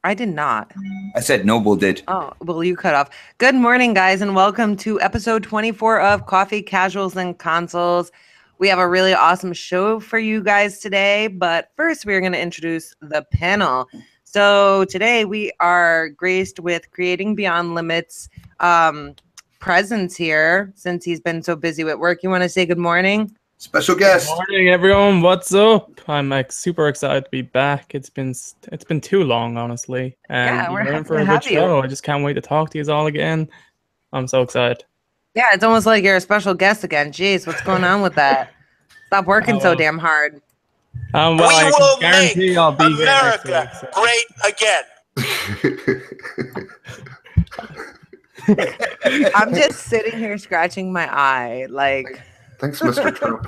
I did not. I said Noble did. Oh, well, you cut off. Good morning, guys, and welcome to episode 24 of Coffee, Casuals, and Consoles. We have a really awesome show for you guys today, but first we're going to introduce the panel. So today we are graced with Creating Beyond Limits presence here since he's been so busy with work. You want to say good morning? Special guest. Good morning, everyone. What's up? I'm super excited to be back. It's been too long, honestly. And Yeah, we're in happy for to a have good you. show. I just can't wait to talk to you all again. I'm so excited. Yeah, it's almost like you're a special guest again. Jeez, what's going on with that? Stop working so damn hard. Well, We I will can guarantee make I'll be here next America week, so. great again. I'm just sitting here scratching my eye, like. Thanks, Mr. Trump.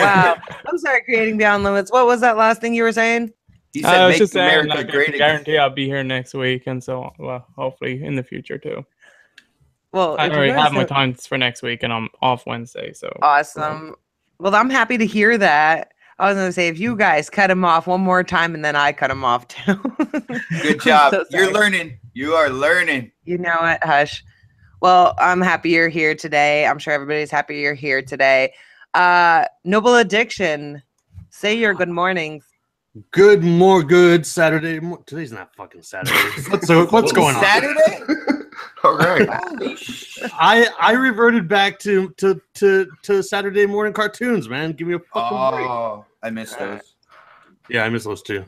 Wow. I'm sorry, Creating Beyond Limits. What was that last thing you were saying? He I said, was "Make just saying, America like, I great can again." guarantee I'll be here next week, and so hopefully in the future too. Well, I if you already guys have my have- times for next week, and I'm off Wednesday. So Awesome. Well, I'm happy to hear that. I was gonna say, if you guys cut him off one more time and then I cut him off too. Good job. So You're sorry. learning. You are learning. You know what? Hush. Well, I'm happy you're here today. I'm sure everybody's happy you're here today. Noble Addiction, say your good mornings. Good Saturday. Today's not fucking Saturday. What's going on? Saturday? All right. Holy shit. I reverted back to Saturday morning cartoons, man. Give me a fucking break. Oh, I missed those. Yeah, I miss those too.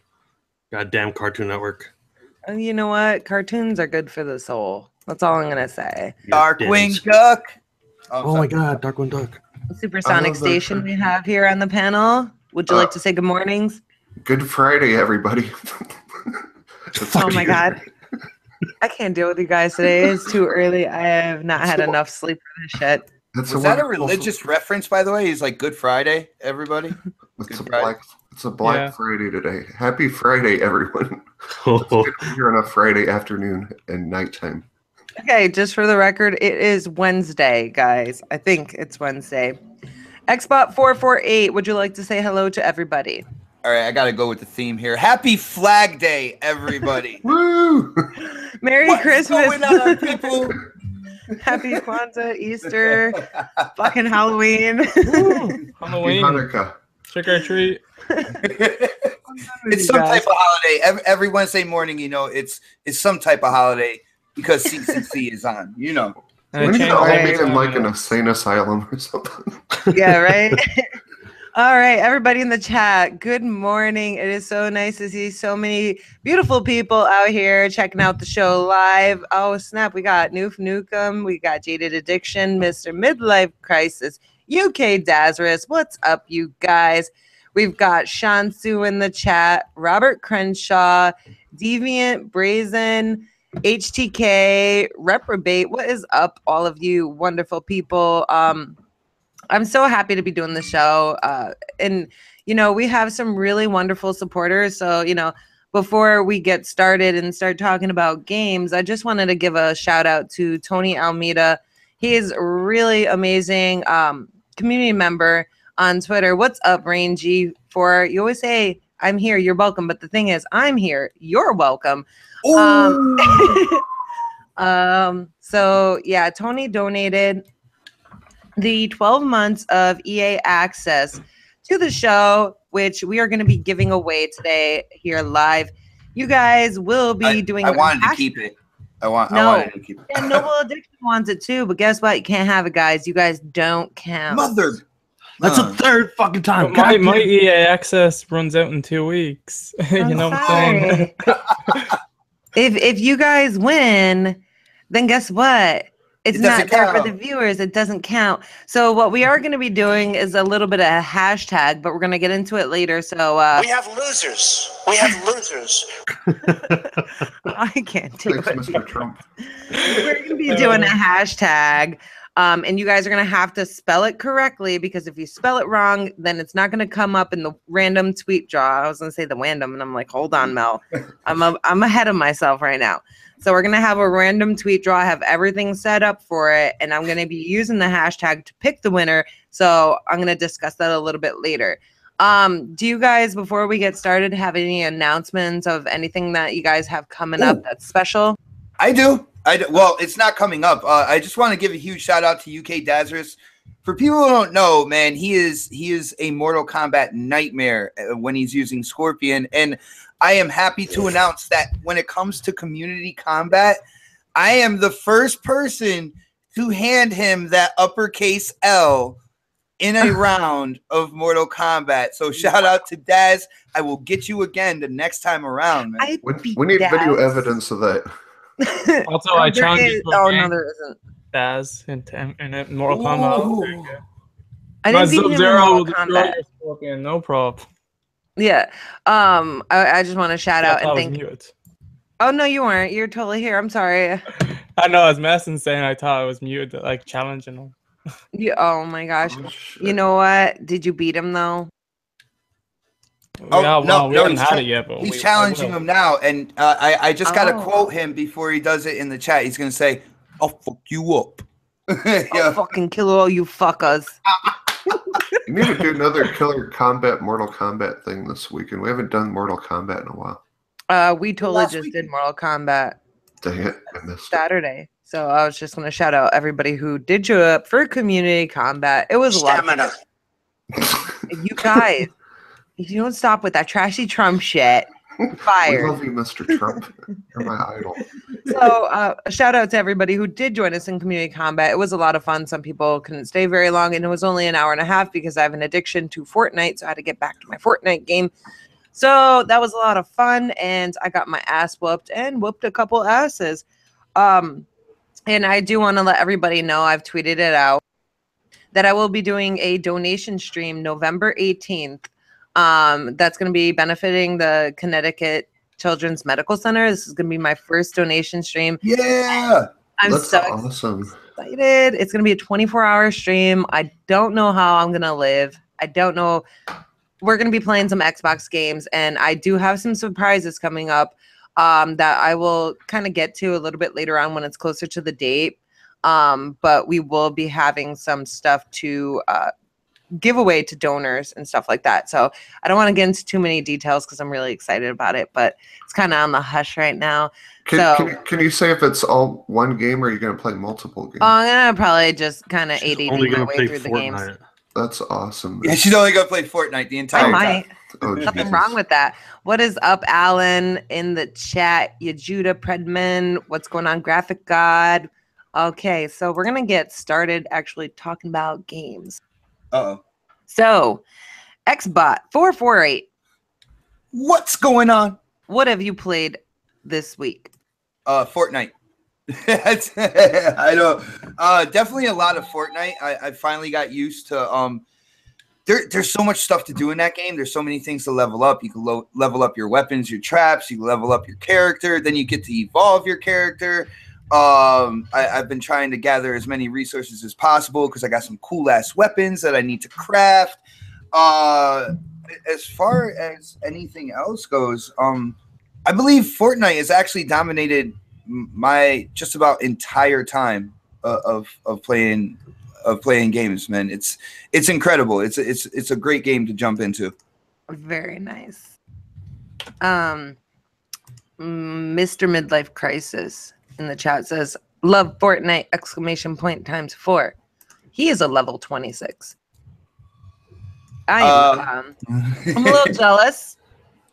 Goddamn Cartoon Network. And you know what? Cartoons are good for the soul. That's all I'm gonna say. Darkwing Duck. Oh my god, Darkwing Duck. Supersonic love those Station we have here on the panel. Would you like to say good mornings? Good Friday, everybody. Oh my god. I can't deal with you guys today. It's too early. I have not had enough sleep for this shit. That's Was that a wonderful- religious reference, by the way? He's like Good Friday, everybody. It's a Good Friday. Black Yeah. Friday today. Happy Friday, everyone. It's good to be here on a Friday afternoon and nighttime. Okay, just for the record, it is Wednesday, guys. I think it's Wednesday. Xbot448, would you like to say hello to everybody? All right, I got to go with the theme here. Happy Flag Day, everybody. Woo! Merry What's Christmas. going on, people? Happy Kwanzaa, Easter, fucking Halloween. Happy Halloween, Hanukkah. trick or treat. It's some type of holiday. Every Wednesday morning, you know, it's some type of holiday because CCC is on, you know. And We I need to changed all my be in name. like an insane asylum or something. Yeah, right? All right, everybody in the chat, good morning. It is so nice to see so many beautiful people out here checking out the show live. Oh, snap. We got Noof Nukem. We got Jaded Addiction, Mr. Midlife Crisis, UK Dazarus. What's up, you guys? We've got Shansu in the chat, Robert Crenshaw, Deviant, Brazen, HTK, Reprobate. What is up, all of you wonderful people? I'm so happy to be doing the show. And, you know, we have some really wonderful supporters. So, you know, before we get started and start talking about games, I just wanted to give a shout out to Tony Almeida. He is a really amazing community member on Twitter. What's up, Rangy? You always say, I'm here, you're welcome. But the thing is, I'm here, you're welcome. So, yeah, Tony donated the 12 months of EA access to the show, which we are going to be giving away today here live. You guys will be doing. I wanted to keep it. I wanted to keep it. And Noble Addiction wants it too, but guess what? You can't have it, guys. You guys don't count. Mother. That's the third fucking time. My EA access runs out in 2 weeks. You know what I'm saying? If you guys win, then guess what? It's It not doesn't there for count. the viewers. It doesn't count. So what we are going to be doing is a little bit of a hashtag, but we're going to get into it later. So We have losers. We have losers. I can't do Thanks, it. Mr. Trump. We're going to be doing a hashtag. And you guys are going to have to spell it correctly, because if you spell it wrong, then it's not going to come up in the random tweet draw. I was going to say the random, and I'm like, hold on, Mel. I'm ahead of myself right now. So we're going to have a random tweet draw. I have everything set up for it, and I'm going to be using the hashtag to pick the winner. So I'm going to discuss that a little bit later. Do you guys, before we get started, have any announcements of anything that you guys have coming up that's special? I do. Well, it's not coming up. I just want to give a huge shout out to UK Dazarus. For people who don't know, man, he is a Mortal Kombat nightmare when he's using Scorpion, and I am happy to announce that when it comes to community combat, I am the first person to hand him that uppercase L in a round of Mortal Kombat. So shout out to Daz. I will get you again the next time around, man. We need video evidence of that. Also, I challenge you to oh a no, game, there isn't. Daz, in Mortal Kombat. I didn't beat him in Sub-Zero will Mortal destroy Kombat. your Scorpion, no problem. Yeah. I just want to shout out and I was thank. mute. Oh no, you weren't. You're totally here. I'm sorry. I know I was messing saying I thought I was mute, like challenging him. Oh my gosh. Oh, shit. You know what? Did you beat him though? Oh, Yeah, no, we no, haven't had it yet, but he's challenging him now, and I just got to quote him before he does it in the chat. He's going to say, I'll fuck you up. I'll fucking kill all you fuckers. You need to do another Killer Kombat Mortal Kombat thing this weekend. We haven't done Mortal Kombat in a while. We totally Last just week. did Mortal Kombat Dang it, I missed it. Saturday. So I was just going to shout out everybody who did show up for community combat. It was a lot of Stamina. fun. You guys, if you don't stop with that trashy Trump shit, you're We fired. love you, Mr. Trump. You're my idol. So a shout out to everybody who did join us in community combat. It was a lot of fun. Some people couldn't stay very long, and it was only an hour and a half because I have an addiction to Fortnite, so I had to get back to my Fortnite game. So that was a lot of fun, and I got my ass whooped and whooped a couple asses. And I do want to let everybody know, I've tweeted it out, that I will be doing a donation stream November 18th. That's going to be benefiting the Connecticut Children's Medical Center. This is going to be my first donation stream. Yeah. I'm That's so awesome. excited. It's going to be a 24-hour stream. I don't know how I'm going to live. I don't know. We're going to be playing some Xbox games, and I do have some surprises coming up that I will kind of get to a little bit later on when it's closer to the date. But we will be having some stuff to give away to donors and stuff like that. So I don't want to get into too many details because I'm really excited about it, but it's kind of on the hush right now. Can you say if it's all one game or are you going to play multiple games? I'm going to probably just kind of She's ADD only my gonna way play through the games. Fortnite. That's awesome. Yeah, she's only going to play Fortnite the I entire time. might. Oh, Nothing Jesus. wrong with that. What is up, Alan, in the chat? Yajuda Predman, what's going on, Graphic God? Okay, so we're going to get started actually talking about games. Uh-oh. So, XBot448, What's going on? what have you played this week? Fortnite. I know. Definitely a lot of Fortnite. I finally got used to there's so much stuff to do in that game. There's so many things to level up. You can level up your weapons, your traps, you can level up your character, then you get to evolve your character. I've been trying to gather as many resources as possible because I got some cool ass weapons that I need to craft. As far as anything else goes, I believe Fortnite has actually dominated my just about entire time of playing games, man. It's incredible. It's a great game to jump into. Very nice. Mr. Midlife Crisis in the chat says, love Fortnite, exclamation point times 4. He is a level 26. I'm a little jealous.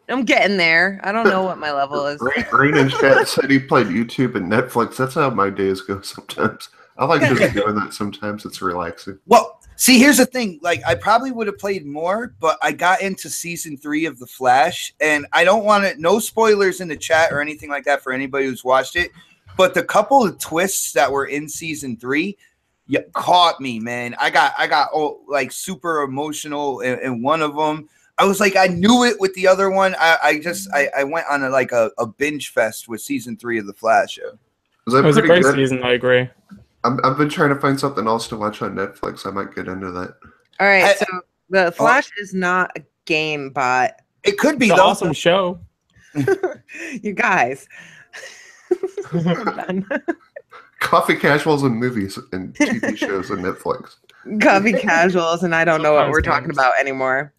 I'm getting there. I don't know what my level is. Rain in chat said he played YouTube and Netflix. That's how my days go sometimes. I like just doing that sometimes. It's relaxing. Well, see, here's the thing. Like, I probably would have played more, but I got into season 3 of The Flash, and I don't want to. No spoilers in the chat or anything like that for anybody who's watched it. But the couple of twists that were in season 3, caught me, man. I got like super emotional in one of them. I was like, I knew it with the other one. I went on a binge fest with season 3 of The Flash. It was a great season. I agree. I've been trying to find something else to watch on Netflix. I might get into that. All right, so The Flash is not a game, but it could be It's an though. awesome show. you guys. Coffee casuals and movies and TV shows on Netflix. Coffee casuals, and I don't know what Sometimes we're talking games. about anymore.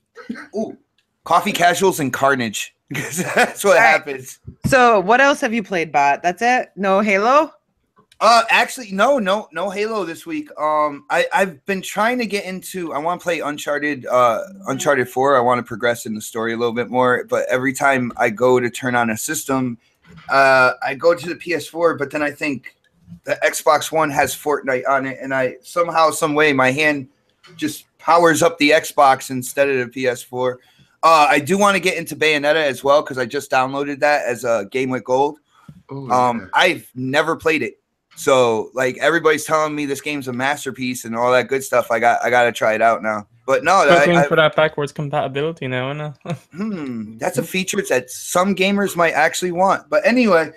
Ooh, coffee casuals and carnage. That's what happens. So what else have you played, Bot? That's it? No Halo? Actually, no Halo this week. I've been trying to get into. I want to play Uncharted 4. I want to progress in the story a little bit more. But every time I go to turn on a system, I go to the PS4. But then I think the Xbox One has Fortnite on it, and I somehow, some way, my hand just powers up the Xbox instead of the PS4. I do want to get into Bayonetta as well because I just downloaded that as a game with gold. Ooh, yeah. I've never played it. So like everybody's telling me this game's a masterpiece and all that good stuff. I got to try it out now. But no, looking for that backwards compatibility now, isn't it? That's a feature that some gamers might actually want. But anyway,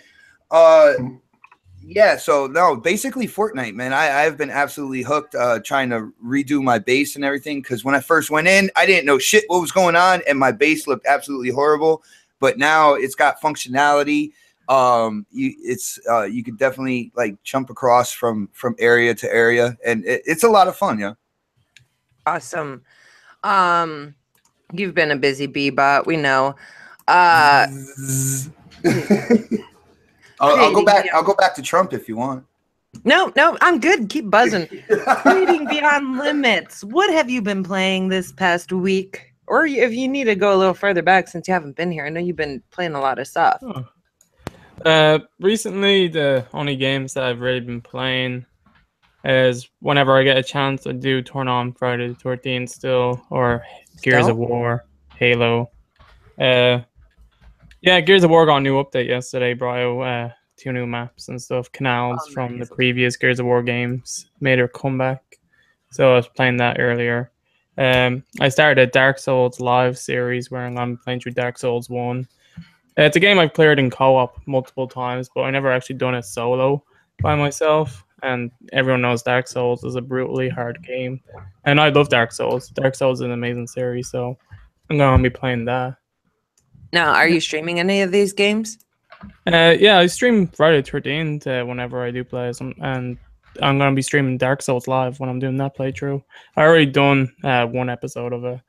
yeah. So no, basically Fortnite, man. I've been absolutely hooked. Trying to redo my base and everything because when I first went in, I didn't know shit what was going on, and my base looked absolutely horrible. But now it's got functionality. You could definitely like jump across from area to area, and it's a lot of fun. Yeah. Awesome. You've been a busy bee-bot, we know. I'll go back. I'll go back to Trump if you want. No, I'm good. Keep buzzing. Creating Beyond Limits. What have you been playing this past week? Or if you need to go a little further back since you haven't been here. I know you've been playing a lot of stuff. Recently, the only games that I've really been playing is whenever I get a chance, I do turn on Friday the 13th still, or Gears of War, Halo. Yeah, Gears of War got a new update yesterday, brought out 2 new maps and stuff. Canals from the previous Gears of War games made their comeback. So I was playing that earlier. I started a Dark Souls live series where I'm playing through Dark Souls 1. It's a game I've played in co-op multiple times, but I never actually done it solo by myself. And everyone knows Dark Souls is a brutally hard game. And I love Dark Souls. Dark Souls is an amazing series, so I'm going to be playing that. Now, are you streaming any of these games? Yeah, I stream Friday the 13th whenever I do play some, and I'm going to be streaming Dark Souls live when I'm doing that playthrough. I already done 1 episode of the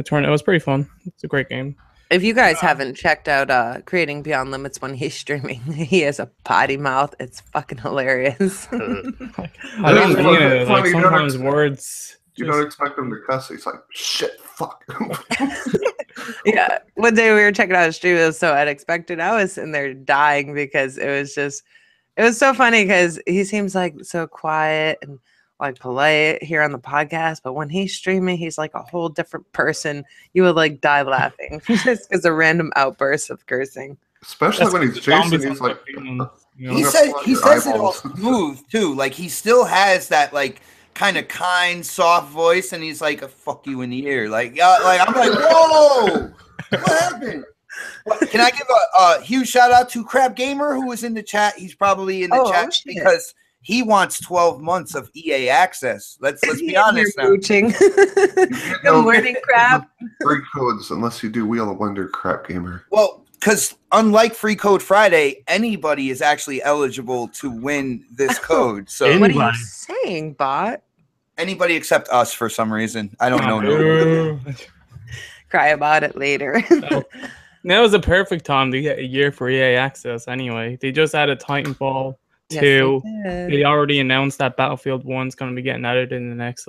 tournament. It was pretty fun. It's a great game. If you guys haven't checked out Creating Beyond Limits when he's streaming, he has a potty mouth. It's fucking hilarious. I don't mean it. Like sometimes words. You don't expect him to cuss. He's like, shit, fuck. Yeah. One day we were checking out his stream. It was so unexpected. I was in there dying because it was so funny because he seems like so quiet and like polite here on the podcast, but when he's streaming, he's like a whole different person. You would like die laughing just because a random outburst of cursing. Especially when he's chasing, he's like, he says it all smooth too. Like he still has that like kind of kind, soft voice, and he's like, "Fuck you in the ear." Like I'm like, "Whoa, what happened?" Can I give a huge shout out to Crab Gamer who was in the chat? He's probably in the chat because he wants 12 months of EA access. Let's be honest now. Good morning, Crab. Free codes unless you do Wheel of Wonder, Crab Gamer. Well, because unlike Free Code Friday, anybody is actually eligible to win this code. So what are you saying, bot? Anybody except us for some reason. I don't know. Cry about it later. That was a perfect time to get a year for EA access anyway. They just added Titanfall 2. Yes, they already announced that Battlefield 1's going to be getting added in the next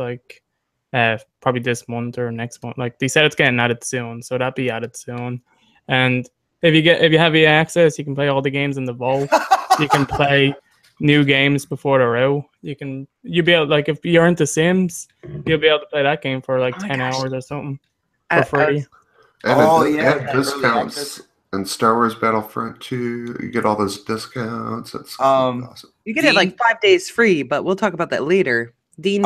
probably this month or next month. Like they said it's getting added soon, so that'll be added soon. And if you have EA access, you can play all the games in the vault. You can play new games before they're out. You'll be able, like, if you're into Sims, you'll be able to play that game for like 10 hours or something for free. And discounts in Star Wars Battlefront 2. You get all those discounts. It's awesome. You get it like 5 days free, but we'll talk about that later. Dean,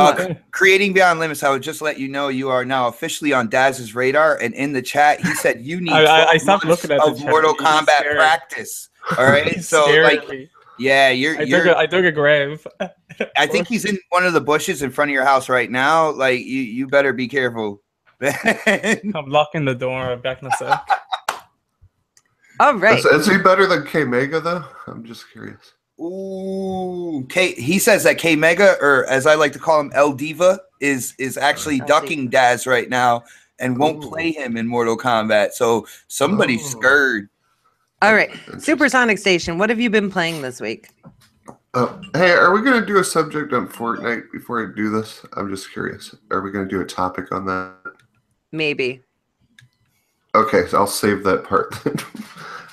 Creating Beyond Limits, I would just let you know you are now officially on Daz's radar, and in the chat he said you need 12 months of Mortal Kombat practice. All right, so like, yeah, I dug a grave. I think he's in one of the bushes in front of your house right now. Like you better be careful. I'm locking the door. I'm back in a sec. All right. Is he better than K Mega though? I'm just curious. Ooh, he says that K Mega, or as I like to call him, El Diva, is actually ducking Daz right now and won't play him in Mortal Kombat. So somebody's scared. All right, Supersonic Station. What have you been playing this week? Hey, are we going to do a subject on Fortnite before I do this? I'm just curious. Are we going to do a topic on that? Maybe. Okay, so I'll save that part then.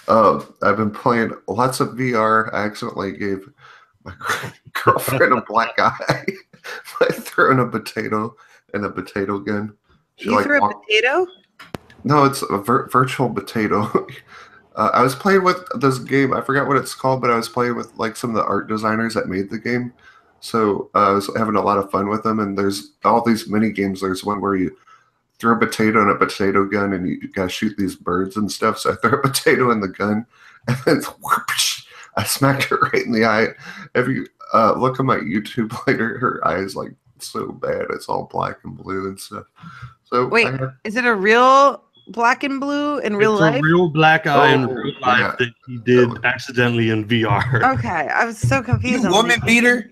I've been playing lots of VR. I accidentally gave my girlfriend a black eye by throwing a potato and a potato gun. You threw a potato? No, it's a virtual potato. I was playing with this game. I forgot what it's called, but I was playing with like some of the art designers that made the game. So I was having a lot of fun with them. And there's all these mini games. There's one where you throw a potato and a potato gun, and you gotta shoot these birds and stuff. So I threw a potato in the gun, and then whoosh, I smacked her right in the eye. If you look at my YouTube later, her eye is like so bad. It's all black and blue and stuff. So wait, is it a real black and blue in real life? It's a real black eye in real life that he did accidentally in VR. Okay, I was so confused. You woman beater?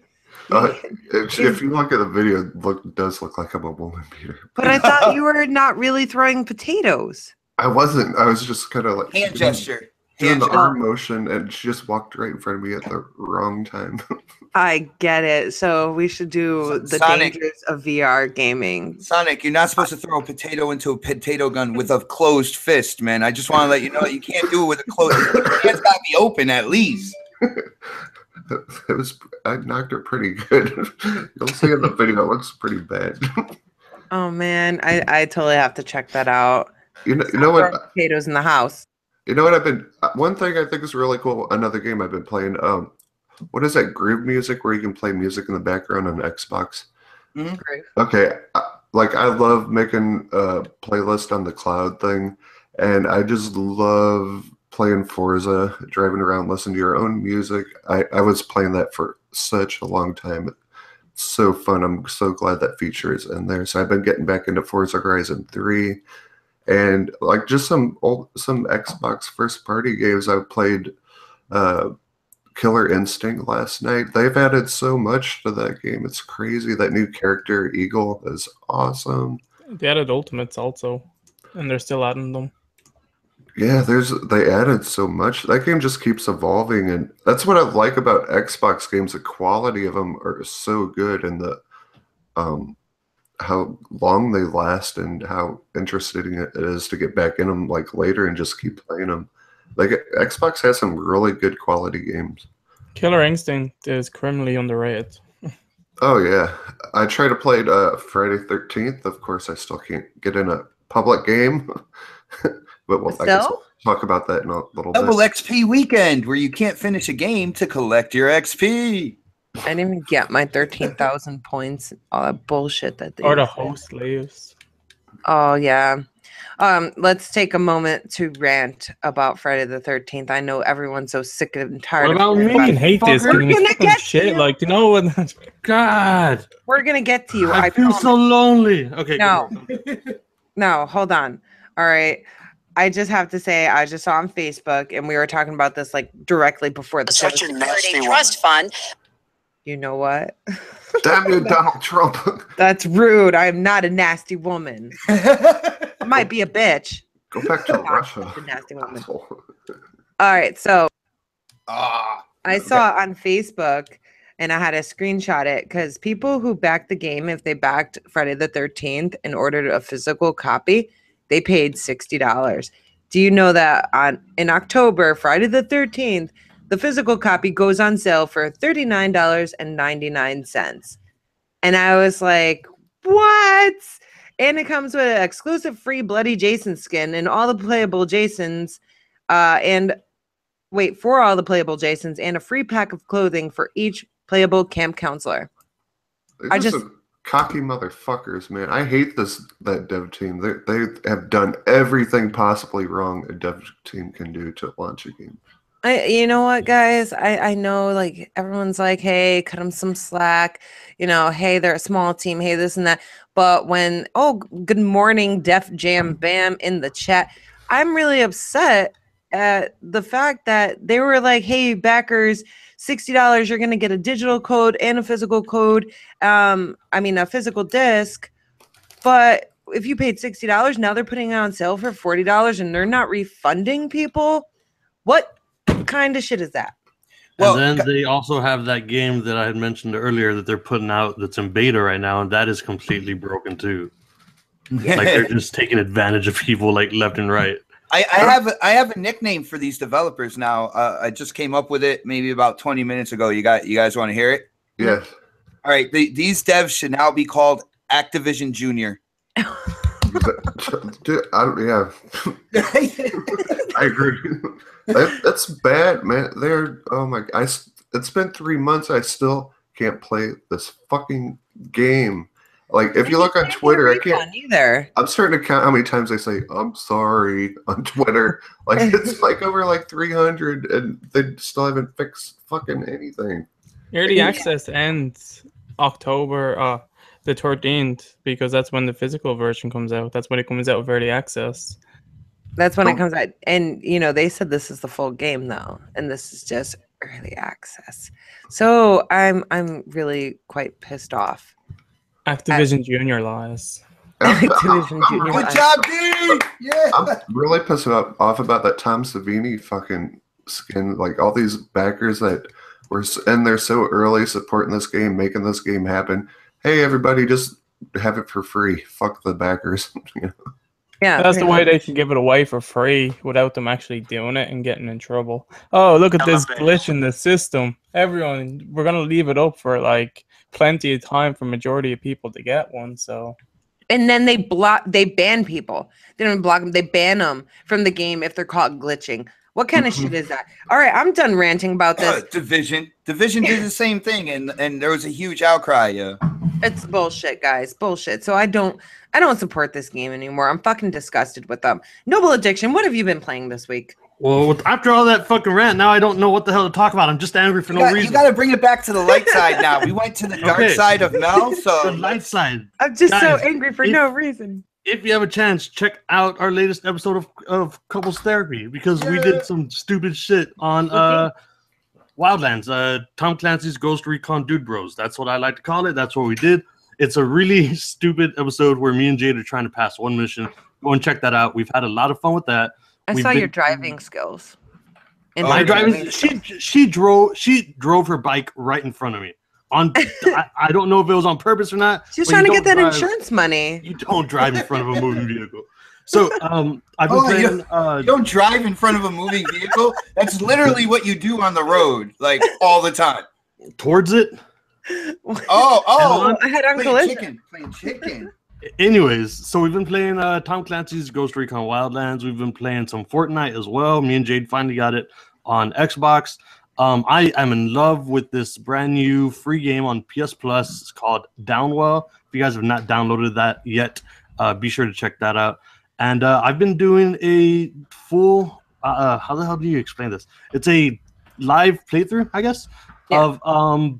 If you look at the video, it does look like I'm a woman beater. But I thought you were not really throwing potatoes. I wasn't. I was just kind of like hand gesture. Doing the arm motion, and she just walked right in front of me at the wrong time. I get it. So we should do the Sonic. dangers of VR gaming. Sonic, you're not supposed to throw a potato into a potato gun with a closed fist, man. I just want to let you know that you can't do it with a closed fist. Your hands got to be open at least. I knocked her pretty good. You'll see in the video, it looks pretty bad. Oh man, I totally have to check that out. You know what? Potatoes in the house. You know what I've been. One thing I think is really cool. Another game I've been playing. What is that? Groove music, where you can play music in the background on Xbox. Mm-hmm. Okay, I love making a playlist on the cloud thing, and I just love playing Forza, driving around, listening to your own music. I was playing that for such a long time. It's so fun. I'm so glad that feature is in there. So I've been getting back into Forza Horizon 3. And like just some Xbox first party games. I played Killer Instinct last night. They've added so much to that game. It's crazy. That new character Eagle is awesome. They added Ultimates also, and they're still adding them. Yeah, they added so much. That game just keeps evolving, and that's what I like about Xbox games. The quality of them are so good, and the how long they last and how interesting it is to get back in them like later and just keep playing them. Like Xbox has some really good quality games. Killer Instinct is criminally underrated. Oh yeah, I tried to play Friday 13th. Of course, I still can't get in a public game, but I guess we'll talk about that in a little Double bit. XP weekend where you can't finish a game to collect your XP. I didn't even get my 13,000 points. All that bullshit that they Or the host slaves. Oh yeah. Let's take a moment to rant about Friday the 13th. I know everyone's so sick and tired. What about me? I fucking hate this We're game. gonna It's fucking get shit. you. Like, you know what? God, We're gonna get to you. I feel promise. so lonely. Okay, No. No, hold on. All right. I just have to say, I just saw on Facebook, and we were talking about this like directly before the show. Such a nasty trust fund. You know what? Damn you, Donald Trump! That's rude. I'm not a nasty woman. I might be a bitch. Go back to Russia. A nasty woman. Asshole. All right, so Ah, I saw it on Facebook, and I had to screenshot it because people who backed the game, if they backed Friday the 13th and ordered a physical copy, they paid $60. Do you know that in October, Friday the 13th, the physical copy goes on sale for $39.99. And I was like, what? And it comes with an exclusive free Bloody Jason skin and all the playable Jasons. For all the playable Jasons and a free pack of clothing for each playable camp counselor. They're just cocky motherfuckers, man. I hate that dev team. They have done everything possibly wrong a dev team can do to launch a game. You know what, guys? I know, like, everyone's like, hey, cut them some slack. You know, hey, they're a small team. Hey, this and that. But when, good morning, Def Jam Bam in the chat. I'm really upset at the fact that they were like, hey, backers, $60, you're going to get a digital code and a physical code. A physical disc. But if you paid $60, now they're putting it on sale for $40 and they're not refunding people. What kind of shit is that? Well, and then they also have that game that I had mentioned earlier that they're putting out that's in beta right now, and that is completely broken too. Like they're just taking advantage of people like left and right. I have a nickname for these developers now. I just came up with it maybe about 20 minutes ago. You guys want to hear it? Yes. All right. These devs should now be called Activision Junior. Dude, I agree. That's bad, man. Oh my! It's been 3 months. I still can't play this fucking game. Like, if you look on Twitter, I can't either. I'm starting to count how many times I say "I'm sorry" on Twitter. Like, it's like over like 300, and they still haven't fixed fucking anything. Early access ends October the 13th, because that's when the physical version comes out. That's when it comes out of early access. That's when it comes out. And, they said this is the full game, though. And this is just early access. So I'm really quite pissed off. Activision Junior lies. Activision Junior Good lies. job, D! Yeah. I'm really pissed off about that Tom Savini fucking skin. Like, all these backers that were in there so early supporting this game, making this game happen. Hey, everybody, just have it for free. Fuck the backers. Yeah, that's the way they can give it away for free without them actually doing it and getting in trouble. Oh, look at this glitch in the system. Everyone, we're gonna leave it up for like plenty of time for majority of people to get one. So, and then they ban people. They don't block them. They ban them from the game if they're caught glitching. What kind of shit is that? All right, I'm done ranting about this. Division did the same thing, and there was a huge outcry. Yeah. It's bullshit, guys. Bullshit. So I don't support this game anymore. I'm fucking disgusted with them. Noble Addiction, what have you been playing this week? Well, after all that fucking rant, now I don't know what the hell to talk about. I'm just angry for no reason. You got to bring it back to the light side now. We went to the dark side of Mel, so the light side. I'm just so angry for no reason. If you have a chance, check out our latest episode of Couples Therapy, because we did some stupid shit on Wildlands, Tom Clancy's Ghost Recon Dude Bros. That's what I like to call it. That's what we did. It's a really stupid episode where me and Jade are trying to pass one mission. Go and check that out. We've had a lot of fun with that. I saw your driving skills. My driving, she drove her bike right in front of me. I don't know if it was on purpose or not. She's trying to get that insurance money. You don't drive in front of a moving vehicle. So I've been playing. You don't drive in front of a moving vehicle. That's literally what you do on the road, like all the time. Towards it. I had playing chicken. Anyways, so we've been playing Tom Clancy's Ghost Recon Wildlands. We've been playing some Fortnite as well. Me and Jade finally got it on Xbox. I am in love with this brand new free game on PS Plus. It's called Downwell. If you guys have not downloaded that yet, be sure to check that out. And I've been doing a full how the hell do you explain this? It's a live playthrough, I guess, of The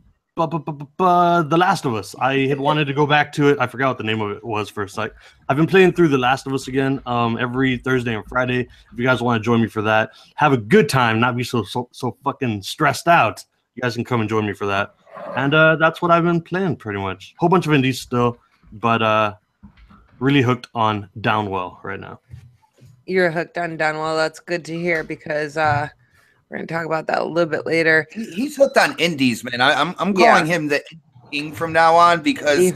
Last of Us. I had wanted to go back to it. I forgot what the name of it was for a sec. I've been playing through The Last of Us again every Thursday and Friday. If you guys want to join me for that, have a good time, not be so fucking stressed out, you guys can come and join me for that. And that's what I've been playing pretty much. Whole bunch of indies still, but really hooked on Downwell right now. You're hooked on Downwell. That's good to hear, because we're going to talk about that a little bit later. He's hooked on indies, man. I'm calling him the king from now on, because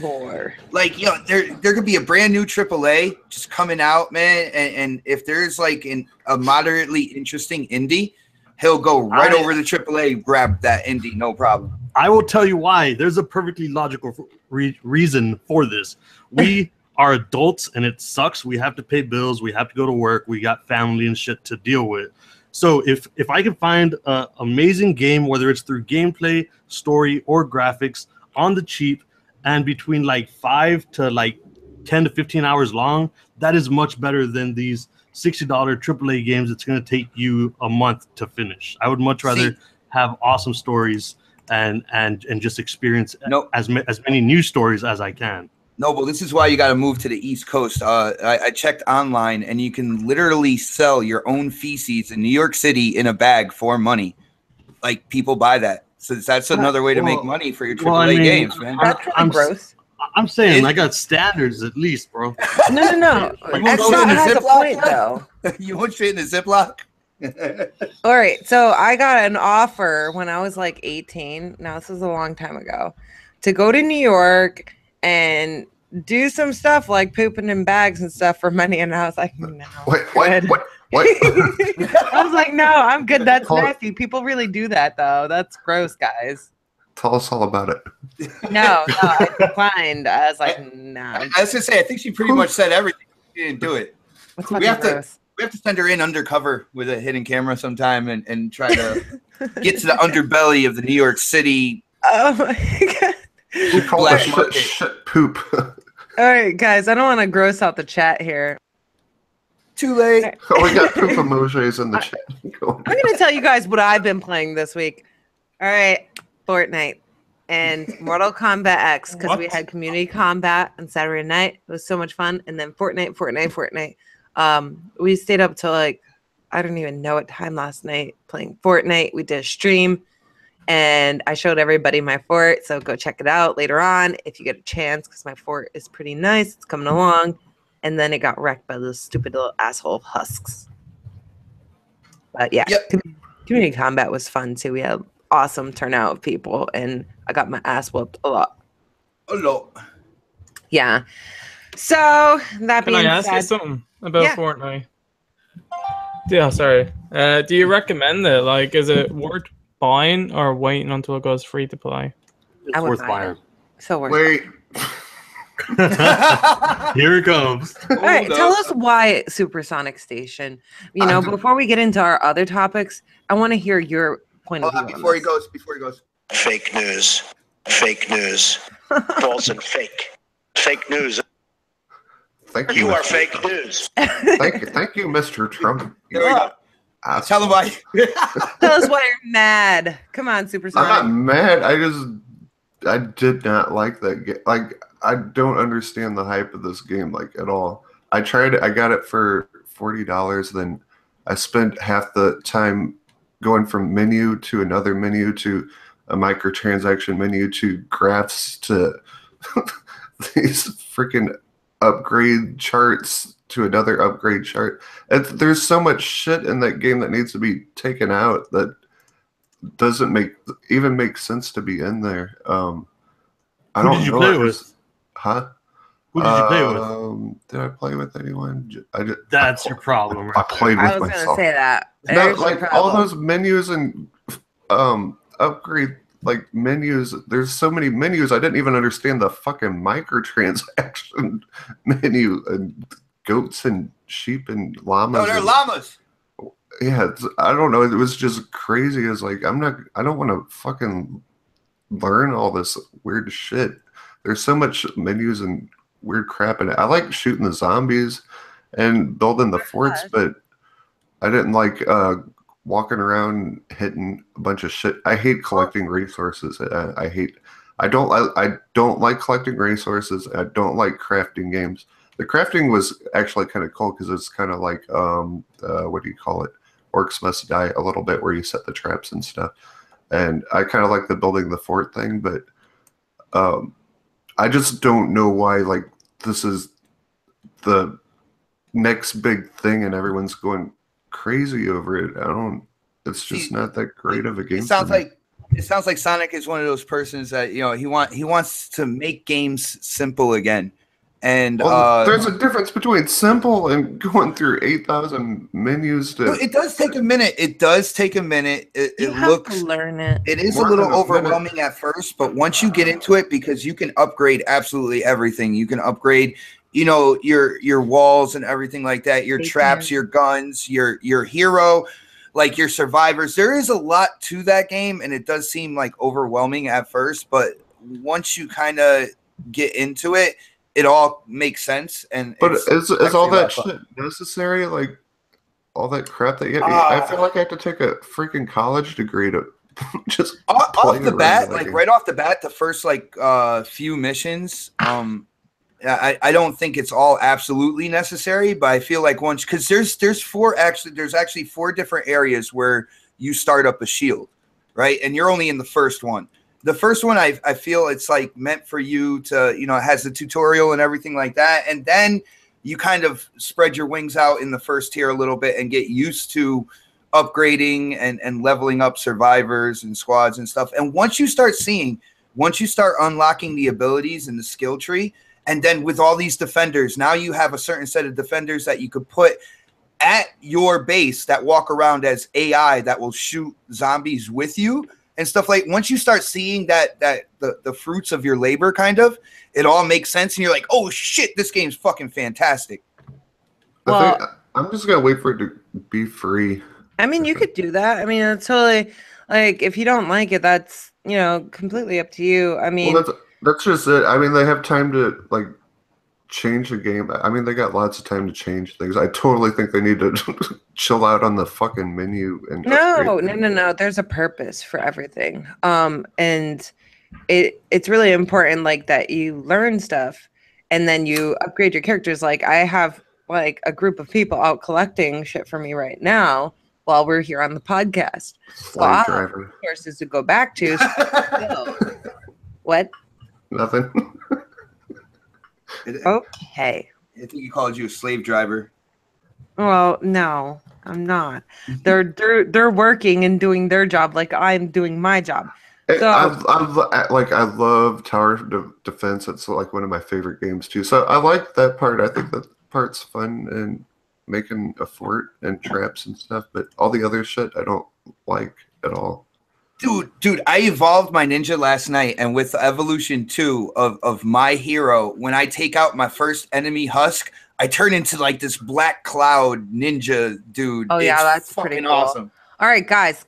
like, there could be a brand new AAA just coming out, man, and if there's like a moderately interesting indie, he'll go right over the AAA, grab that indie, no problem. I will tell you why. There's a perfectly logical reason for this. We are adults, and it sucks. We have to pay bills. We have to go to work. We got family and shit to deal with. So if I can find an amazing game, whether it's through gameplay, story, or graphics, on the cheap, and between like 5 to like 10 to 15 hours long, that is much better than these $60 AAA games. It's going to take you a month to finish. I would much rather have awesome stories and just experience as many new stories as I can. No, but this is why you got to move to the East Coast. I checked online, and you can literally sell your own feces in New York City in a bag for money. Like, people buy that. So that's another way to make money for your AAA games, man. That's really gross. I'm saying I got standards at least, bro. No. You won't X fit in a has a Ziploc? point though. You won't fit in a Ziploc? All right, so I got an offer when I was like 18. Now this is a long time ago, to go to New York and do some stuff like pooping in bags and stuff for money, and I was like, no. What? I was like, no, I'm good. That's Hold- nasty. People really do that though. That's gross, guys. Tell us all about it. No, I declined. I was like, no. I was gonna say, I think she pretty much said everything. She didn't do it. What's We fucking have to gross? we have to send her in undercover with a hidden camera sometime and try to get to the underbelly of the New York City. Oh my god. We call Black it market. shit poop. All right, guys, I don't want to gross out the chat here. Too late. Oh, we got poop emojis in the chat. I'm going to tell you guys what I've been playing this week. All right, Fortnite and Mortal Kombat X, because we had community combat on Saturday night. It was so much fun. And then Fortnite. We stayed up till like, I don't even know what time last night playing Fortnite. We did a stream and I showed everybody my fort. So go check it out later on if you get a chance, because my fort is pretty nice. It's coming along. And then it got wrecked by those stupid little asshole husks. But yeah, Yep. community combat was fun too. We had awesome turnout of people and I got my ass whooped a lot. Hello. Yeah. So that Can I being ask you said, something about Yeah. Fortnite? Yeah, sorry. Do you recommend it? Like, is it worth buying or waiting until it goes free to play? It's I would worth buy buying. it. So worth Wait. Here it comes. All right, Hold tell up. us why Supersonic Station. You know, before we get into our other topics, I want to hear your point of view. Hold on, on before he goes. Fake news. Fake news. False and fake. Fake news. Thank you. You are Mr. fake news. Thank you, Mr. Trump. There we go. Asshole. Tell him why. Tell us why you're mad. Come on, I'm Supersonic. not mad. I did not like that game. Like, I don't understand the hype of this game, like, at all. I got it for $40, then I spent half the time going from menu to another menu to a microtransaction menu to graphs to these freaking upgrade charts to another upgrade chart. There's so much shit in that game that needs to be taken out that doesn't make sense to be in there. I Who don't did you know. play with? Huh? Who did you play with? Did I play with anyone? That's your problem. I Right played I with was going to myself. say that. No, There's your like all problem. those menus and upgrade like menus. There's so many menus. I didn't even understand the fucking microtransaction menu and goats and sheep and llamas. No, they're and- llamas. Yeah, I don't know. It was just crazy. It's like I don't want to fucking learn all this weird shit. There's so much menus and weird crap in it. I like shooting the zombies and building the forts, but I didn't like walking around hitting a bunch of shit. I hate collecting resources. I don't like collecting resources. I don't like crafting games. The crafting was actually kind of cool because it's kind of like what do you call it? Orcs Must Die a little bit, where you set the traps and stuff. And I kind of like the building the fort thing, but I just don't know why like this is the next big thing and everyone's going crazy over it. It's just not that great of a game. It sounds like Sonic is one of those persons that he wants to make games simple again. And there's a difference between simple and going through 8,000 menus to. it does take a minute. It You have looks to learn it. It is a More little than a overwhelming at first, but once you get into it, because you can upgrade absolutely everything. You can upgrade, your walls and everything like that, your traps, your guns, your hero, like your survivors. There is a lot to that game, and it does seem like overwhelming at first, but once you kind of get into it, it all makes sense. But is all that fun. shit necessary? Like all that crap that I feel like I have to take a freaking college degree to just off play the around bat, with that like game. right off the bat, the first few missions, I don't think it's all absolutely necessary, but I feel like once, because there's actually 4 different areas where you start up a shield, right? And you're only in the first one. the first one, I feel it's like meant for you to, you know, it has the tutorial and everything like that. And then you kind of spread your wings out in the first tier a little bit and get used to upgrading and leveling up survivors and squads and stuff. And once you start unlocking the abilities and the skill tree, and then with all these defenders, now you have a certain set of defenders that you could put at your base that walk around as AI that will shoot zombies with you and stuff. Like, once you start seeing that the fruits of your labor, kind of, it all makes sense, and you're like, oh shit, this game's fucking fantastic. Well, I'm just gonna wait for it to be free. I mean, you could do that. I mean, it's totally, like, if you don't like it, that's, you know, completely up to you. I mean, well, that's just it. I mean, they have time to, like, change the game. I mean, they got lots of time to change things. I totally think they need to chill out on the fucking menu. And no. There's a purpose for everything. And it's really important, like, that you learn stuff and then you upgrade your characters. Like, I have, like, a group of people out collecting shit for me right now while we're here on the podcast. So I have resources to go back to. What? Nothing. Okay. I think he called you a slave driver. Well, no, I'm not. They're working and doing their job like I'm doing my job. So I love tower defense. It's like one of my favorite games too. So I like that part. I think that part's fun and making a fort and traps and stuff. But all the other shit I don't like at all. Dude, I evolved my ninja last night, and with evolution 2 of my hero, when I take out my first enemy husk, I turn into like this black cloud ninja dude. Oh yeah, that's fucking pretty cool. awesome. All right, guys,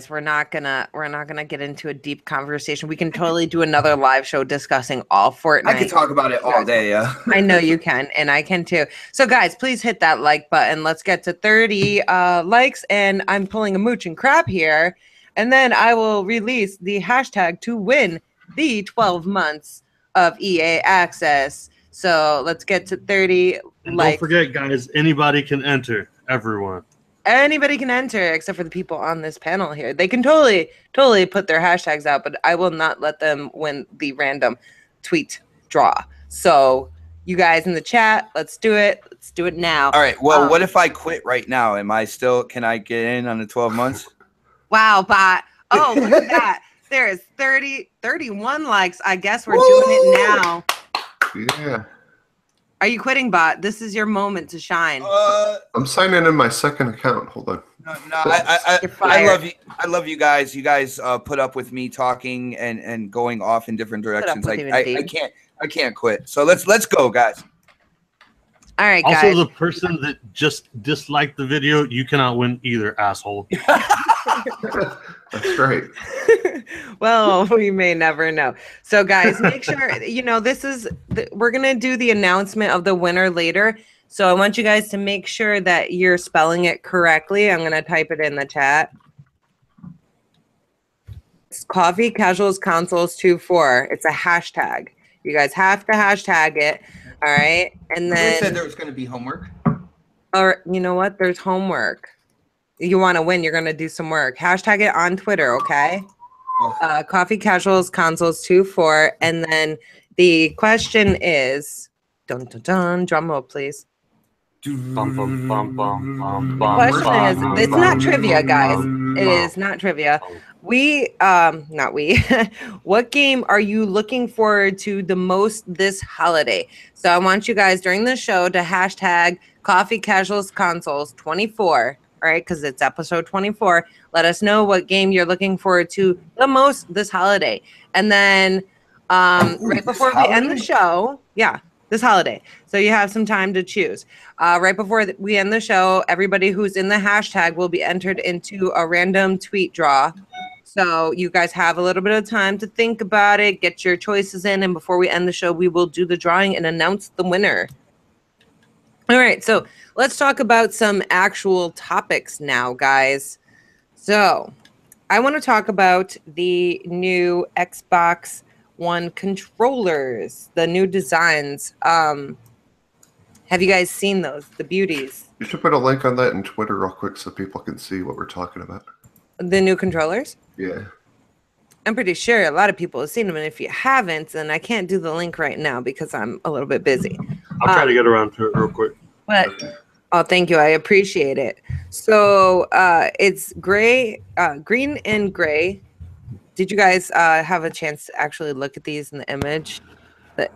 we're not gonna get into a deep conversation. We can totally do another live show discussing all Fortnite. I can talk about it all day, yeah. I know you can, and I can too. So, guys, please hit that like button. Let's get to 30 likes, and I'm pulling a mooch and crap here, and then I will release the hashtag to win the 12 months of EA access. So let's get to 30 and likes. Don't forget, guys, anybody can enter. Everyone. Anybody can enter except for the people on this panel here. They can totally put their hashtags out, but I will not let them win the random tweet draw. So you guys in the chat, let's do it. Let's do it now. All right. Well, what if I quit right now? Can I get in on the 12 months? Wow, bot. Oh, look at that. There's 31 likes. I guess we're doing it now. Yeah. Are you quitting, bot? This is your moment to shine. I'm signing in my second account. Hold on. No, I love you guys. You guys put up with me talking and going off in different directions. I can't quit. So let's go, guys. All right, guys. Also, the person that just disliked the video, you cannot win either, asshole. That's right. Well, we may never know. So, guys, make sure, we're going to do the announcement of the winner later. So I want you guys to make sure that you're spelling it correctly. I'm going to type it in the chat. It's Coffee Casuals Consoles 24. It's a hashtag. You guys have to hashtag it. All right. And then you said there was going to be homework. Or you know what? There's homework. You want to win, you're going to do some work. Hashtag it on Twitter, okay? Coffee Casuals Consoles 24. And then the question is, dun dun dun, drum roll, please. Bum, bum, bum, bum, bum, The question is, it's not trivia, guys. It is not trivia. What game are you looking forward to the most this holiday? So I want you guys during the show to hashtag Coffee Casuals Consoles 24. All right, because it's episode 24. Let us know what game you're looking forward to the most this holiday. And then right before we end the show, this holiday. So you have some time to choose. Right before we end the show, everybody who's in the hashtag will be entered into a random tweet draw. So you guys have a little bit of time to think about it, get your choices in, and before we end the show, we will do the drawing and announce the winner. All right, so let's talk about some actual topics now, guys. So I want to talk about the new Xbox One controllers, the new designs. Have you guys seen those, the beauties? You should put a link on that in Twitter real quick so people can see what we're talking about. The new controllers? Yeah. I'm pretty sure a lot of people have seen them, and if you haven't, then I can't do the link right now because I'm a little bit busy. I'll try to get around to it real quick. But oh, thank you. I appreciate it. So it's gray, green and gray. Did you guys have a chance to actually look at these in the image?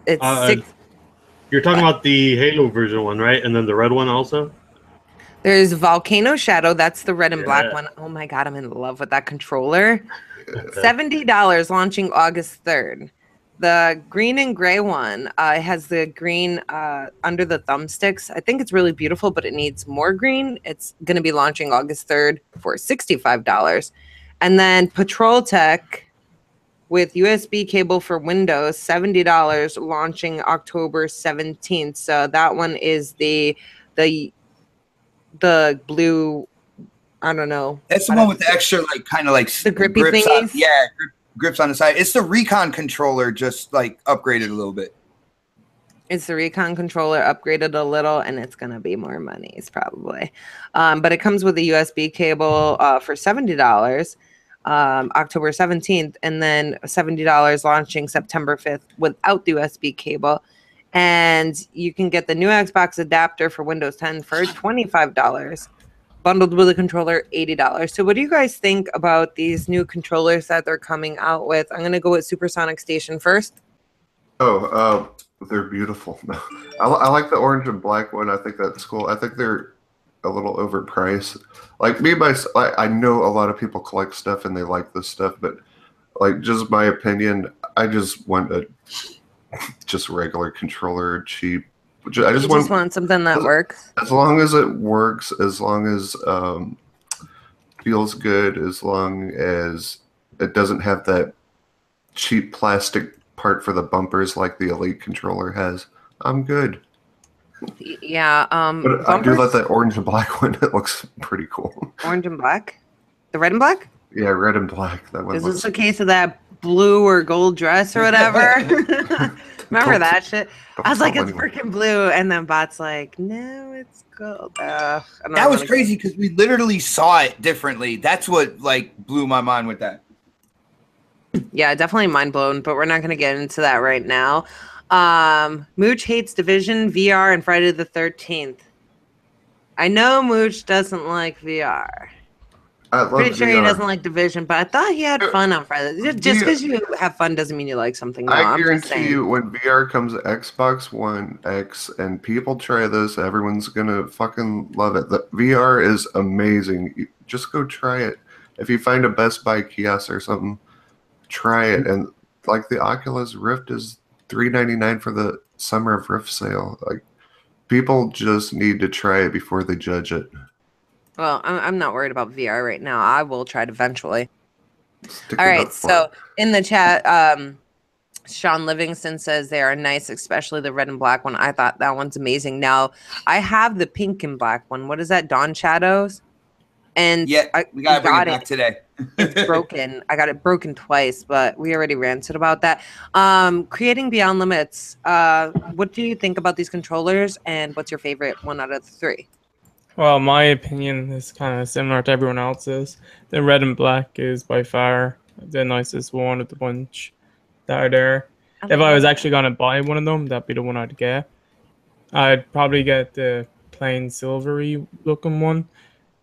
It's six. You're talking about the Halo version one, right? And then the red one also? There's Volcano Shadow. That's the red and black Yeah. one. Oh my God, I'm in love with that controller. $70 launching August 3rd. The green and gray one has the green under the thumbsticks. I think it's really beautiful, but it needs more green. It's going to be launching August 3rd for $65. And then Patrol Tech with USB cable for Windows, $70, launching October 17th. So that one is the blue, I don't know. That's the one with the extra, like, kind of like the grippy grips thingies. grips on the side. It's the Recon controller, just like upgraded a little bit. It's the Recon controller upgraded a little, and it's gonna be more monies probably. But it comes with a USB cable for $70, October 17th, and then $70 launching September 5th without the USB cable. And you can get the new Xbox adapter for Windows 10 for $25. Bundled with a controller, $80. So what do you guys think about these new controllers that they're coming out with? I'm going to go with Supersonic Station first. Oh, they're beautiful. I like the orange and black one. I think that's cool. I think they're a little overpriced. Like I know a lot of people collect stuff and they like this stuff, but like just my opinion, I just want a just regular controller, cheap. I just want something that works. As long as it works, as long as feels good, as long as it doesn't have that cheap plastic part for the bumpers like the Elite controller has, I'm good. Yeah. But I do like that orange and black one. It looks pretty cool. Orange and black? The red and black? Yeah, red and black. That one. Is this a case of that blue or gold dress or whatever? Remember that shit? I was like, it's freaking blue, and then Bot's like, no, it's gold. That was crazy because we literally saw it differently. That's what like blew my mind with that. Yeah, definitely mind blown, but we're not going to get into that right now. Mooch hates Division, VR, and Friday the 13th. I know Mooch doesn't like VR. Pretty sure he doesn't like Division, but I thought he had fun on Friday. Just because you have fun doesn't mean you like something. No, I guarantee you, when VR comes to Xbox One X and people try this, everyone's gonna fucking love it. The VR is amazing. Just go try it. If you find a Best Buy kiosk or something, try it. And like the Oculus Rift is $399 for the Summer of Rift sale. Like people just need to try it before they judge it. Well, I'm not worried about VR right now. I will try it eventually. All right, so in the chat, Sean Livingston says they are nice, especially the red and black one. I thought that one's amazing. Now, I have the pink and black one. What is that? Dawn Shadows? And yeah, we got it back today. It's broken. I got it broken twice, but we already ranted about that. Creating Beyond Limits. What do you think about these controllers, and what's your favorite one out of the three? Well, my opinion is kind of similar to everyone else's. The red and black is by far the nicest one of the bunch that are there. If I was actually going to buy one of them, that'd be the one I'd get. I'd probably get the plain silvery looking one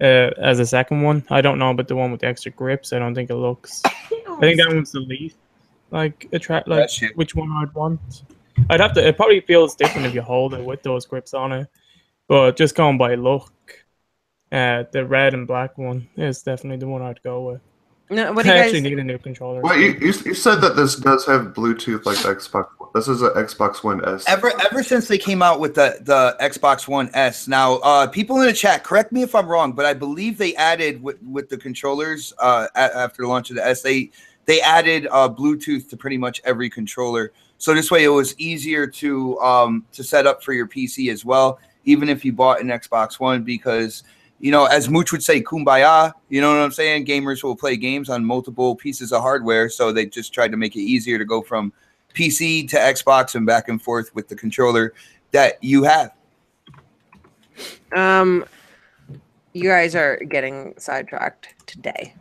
as a second one. I don't know about the one with the extra grips. I don't think it looks... I think that one's the least which one I'd want. I'd have to... It probably feels different if you hold it with those grips on it. But just going by look, the red and black one is definitely the one I'd go with. No, what do you I guys actually need a new controller. Well, you said that this does have Bluetooth like the Xbox One. This is an Xbox One S. Ever since they came out with the Xbox One S, now people in the chat, correct me if I'm wrong, but I believe they added with the controllers after the launch of the S, they added Bluetooth to pretty much every controller. So this way it was easier to set up for your PC as well, even if you bought an Xbox One, because, you know, as Mooch would say, kumbaya, you know what I'm saying? Gamers will play games on multiple pieces of hardware, so they just tried to make it easier to go from PC to Xbox and back and forth with the controller that you have. You guys are getting sidetracked today.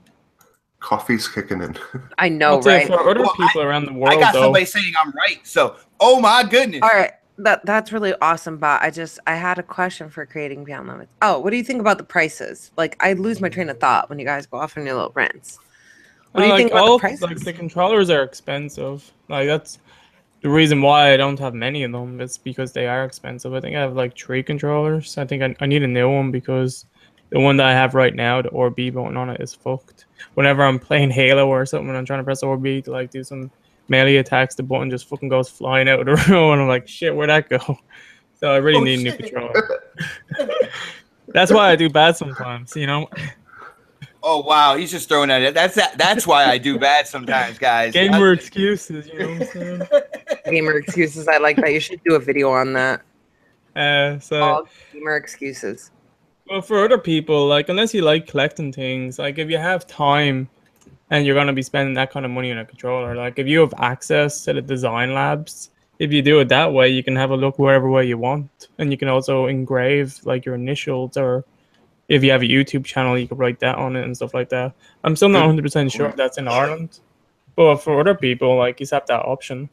Coffee's kicking in. I know, I'll say right? for other Well, people around the world, I got though, somebody saying I'm right. So, oh my goodness. All right. That's really awesome, Bot. I had a question for creating Beyond Limits. Oh, what do you think about the prices? Like, I lose my train of thought when you guys go off on your little rants. What do you think about the prices? Like the controllers are expensive. Like that's the reason why I don't have many of them. It's because they are expensive. I think I have like 3 controllers. I think I need a new one because the one that I have right now, the RB button on it, is fucked. Whenever I'm playing Halo or something, and I'm trying to press RB to like do some melee attacks, the button just fucking goes flying out of the room, and I'm like, shit, where'd that go? So I really need a new controller. That's why I do bad sometimes, you know. Oh wow, he's just throwing at it. That's why I do bad sometimes, guys. Gamer excuses, you know what I'm saying? Gamer excuses. I like that. You should do a video on that. So Gamer excuses. well, for other people, like unless you like collecting things, like if you have time and you're gonna be spending that kind of money on a controller, like if you have access to the design labs, if you do it that way, you can have a look wherever way you want, and you can also engrave like your initials, or if you have a YouTube channel, you can write that on it and stuff like that. I'm still not 100% sure if that's in Ireland, but for other people, like you have that option.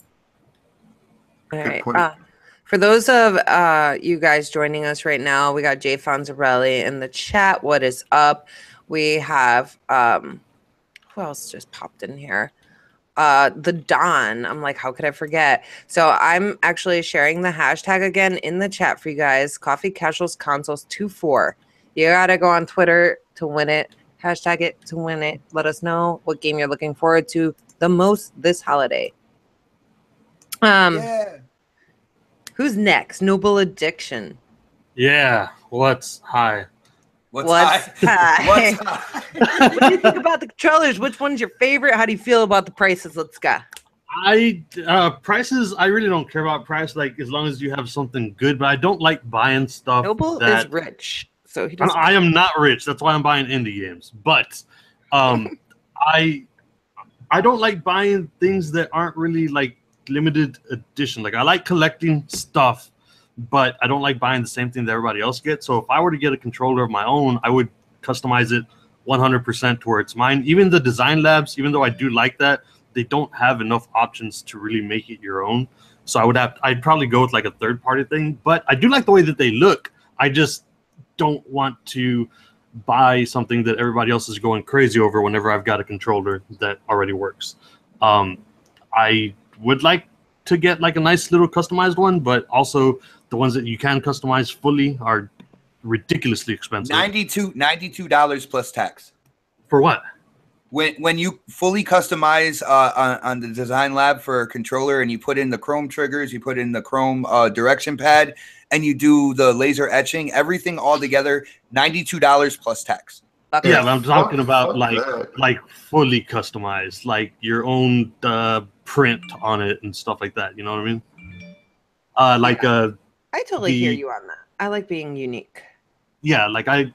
All Good right. point. For those of you guys joining us right now, we got Jay Fonzarelli in the chat. What is up? We have who else just popped in here? The Don. I'm like, how could I forget? So I'm actually sharing the hashtag again in the chat for you guys. Coffee Casuals Consoles 24. You gotta go on Twitter to win it. Hashtag it to win it. Let us know what game you're looking forward to the most this holiday. Yeah. Who's next? Noble Addiction. Yeah. Hi. What's High? What's high? What do you think about the controllers? Which one's your favorite? How do you feel about the prices? Let's go. Prices. I really don't care about price. Like as long as you have something good. But I don't like buying stuff. Noble is rich, so he doesn't. I am not rich. That's why I'm buying indie games. But I don't like buying things that aren't really like limited edition. Like I like collecting stuff, but I don't like buying the same thing that everybody else gets. So if I were to get a controller of my own, I would customize it 100% towards mine. Even the design labs, even though I do like that, they don't have enough options to really make it your own. So I'd probably go with like a third-party thing. But I do like the way that they look. I just don't want to buy something that everybody else is going crazy over whenever I've got a controller that already works. I would like to get like a nice little customized one, but also the ones that you can customize fully are ridiculously expensive. $92 plus tax. For what? When you fully customize on the design lab for a controller and you put in the chrome triggers, you put in the chrome direction pad, and you do the laser etching, everything all together, $92 plus tax. Yeah, but I'm talking about like fully customized, like your own print on it and stuff like that. You know what I mean? I totally hear you on that. I like being unique. Yeah, like I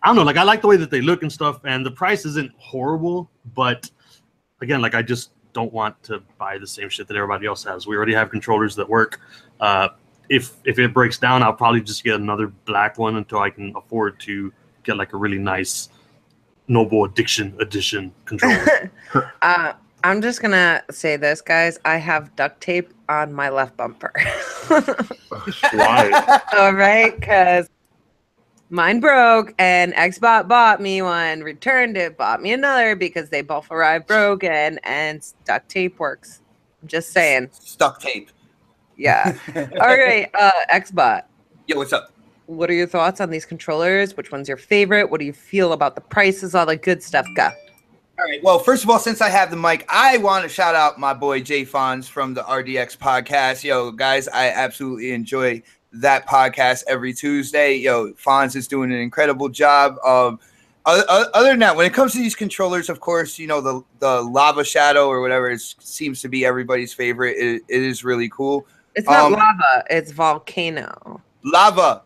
don't know, like I like the way that they look and stuff, and the price isn't horrible, but again, like I just don't want to buy the same shit that everybody else has. We already have controllers that work. If it breaks down, I'll probably just get another black one until I can afford to get like a really nice Noble Addiction edition controller. I'm just gonna say this, guys. I have duct tape on my left bumper. Why? All right, because mine broke, and Xbot bought me one, returned it, bought me another because they both arrived broken, and duct tape works. I'm just saying. Stuck tape. Yeah. All right, Xbot. Yo, what's up? What are your thoughts on these controllers? Which one's your favorite? What do you feel about the prices? All the good stuff. Go. All right. Well, first of all, since I have the mic, I want to shout out my boy Jay Fonz from the RDX podcast. Yo, guys, I absolutely enjoy that podcast every Tuesday. Yo, Fonz is doing an incredible job. Other than that, when it comes to these controllers, of course, you know, the Lava Shadow or whatever seems to be everybody's favorite. It is really cool. It's not lava. It's volcano. Lava.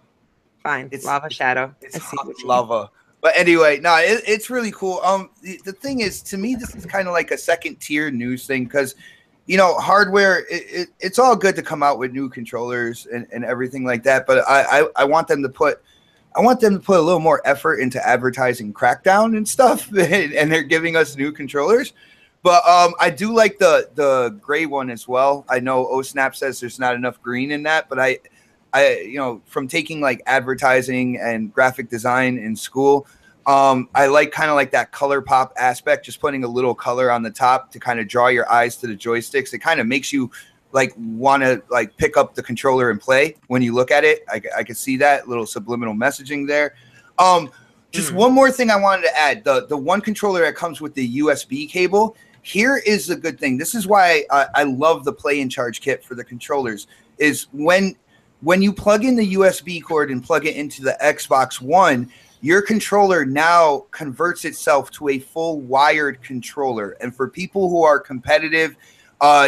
Fine. It's Lava Shadow. It's hot lava. But anyway, no, it's really cool. The thing is, to me, this is kind of like a second tier news thing because, you know, hardware, it's all good to come out with new controllers and everything like that. But I want them to put, I want them to put a little more effort into advertising Crackdown and stuff, and they're giving us new controllers. But I do like the gray one as well. I know OSnap says there's not enough green in that, but I from taking like advertising and graphic design in school, I like kind of like that color pop aspect, just putting a little color on the top to kind of draw your eyes to the joysticks. It kind of makes you like want to like pick up the controller and play when you look at it. I can see that little subliminal messaging there. Just one more thing I wanted to add. The one controller that comes with the USB cable, here is the good thing. This is why I love the Play and Charge kit for the controllers, is when you plug in the USB cord and plug it into the Xbox One, your controller now converts itself to a full wired controller. And for people who are competitive,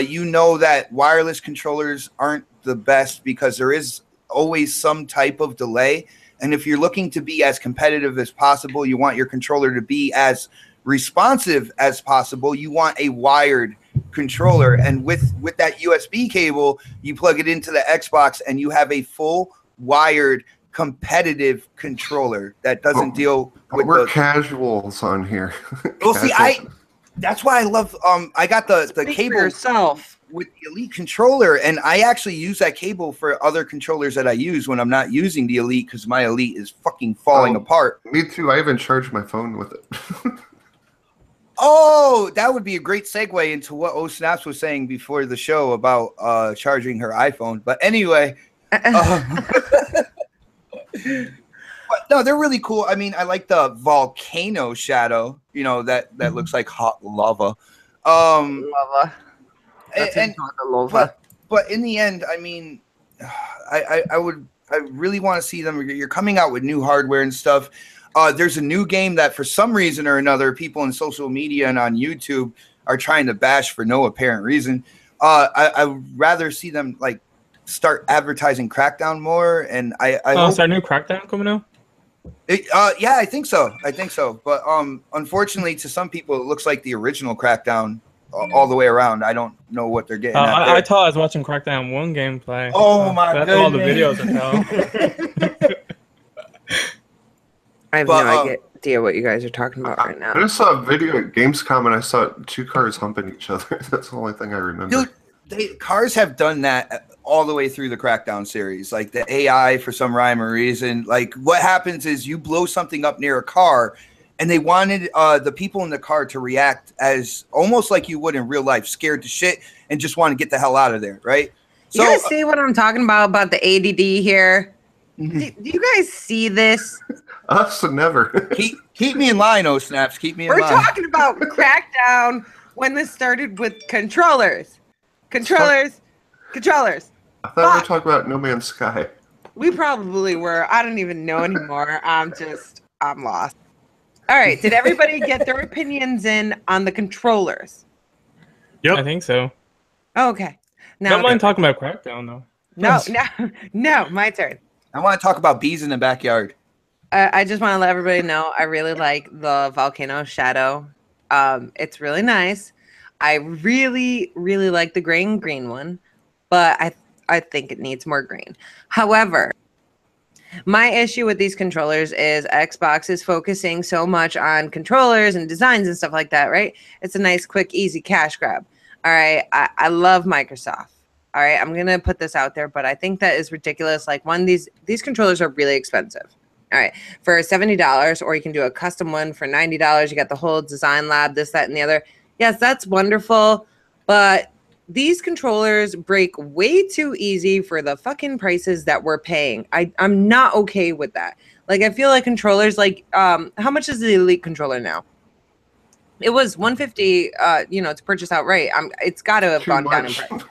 you know that wireless controllers aren't the best because there is always some type of delay. And if you're looking to be as competitive as possible, you want your controller to be as responsive as possible, you want a wired controller. And with that USB cable, you plug it into the Xbox and you have a full wired competitive controller that doesn't deal with we're casuals on here. Well, see, that's why I love I got the cable yourself with the Elite controller, and I actually use that cable for other controllers that I use when I'm not using the Elite, because my Elite is fucking falling apart. Me too. I even charged my phone with it. Oh, that would be a great segue into what OSnaps was saying before the show about charging her iPhone. But anyway, but no, they're really cool. I mean, I like the volcano shadow, you know, that looks like hot lava. lava. And but in the end, I mean, I really want to see them. You're coming out with new hardware and stuff. There's a new game that for some reason or another, people in social media and on YouTube are trying to bash for no apparent reason. I would rather see them like start advertising Crackdown more. And I hope, is there a new Crackdown coming out? yeah, I think so. But unfortunately, to some people, it looks like the original Crackdown all the way around. I don't know what they're getting at there. I thought I was watching Crackdown 1 gameplay. Oh my That's goodness. all the videos I tell. I have no idea what you guys are talking about right now. I just saw a video at Gamescom and I saw 2 cars humping each other. That's the only thing I remember. Dude, cars have done that all the way through the Crackdown series. Like the AI, for some rhyme or reason, like what happens is you blow something up near a car, and they wanted the people in the car to react as almost like you would in real life, scared to shit and just want to get the hell out of there, right? So, you guys see what I'm talking about the ADD here? Do you guys see this? Us never. keep me in line, OSnaps. Keep me in line. We're talking about Crackdown when this started with controllers. Controllers. I thought we were talking about No Man's Sky. We probably were. I don't even know anymore. I'm lost. All right. Did everybody get their opinions in on the controllers? Yep. I think so. Oh, okay. Now, Don't mind talking about Crackdown though. No, my turn. I want to talk about bees in the backyard. I just want to let everybody know I really like the volcano shadow. It's really nice. I really, really like the gray and green one, but I think it needs more green. However, my issue with these controllers is Xbox is focusing so much on controllers and designs and stuff like that, right? It's a nice, quick, easy cash grab. All right. I love Microsoft. All right. I'm going to put this out there, but I think that is ridiculous. Like these controllers are really expensive. All right. For $70, or you can do a custom one for $90. You got the whole design lab, this, that, and the other. Yes, that's wonderful. But these controllers break way too easy for the fucking prices that we're paying. I'm not okay with that. Like, I feel like controllers, like, how much is the Elite controller now? It was $150, to purchase outright. It's got to have gone down in price.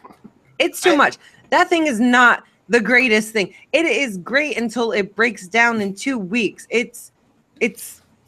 It's too much. That thing is not the greatest thing. It is great until it breaks down in 2 weeks. It's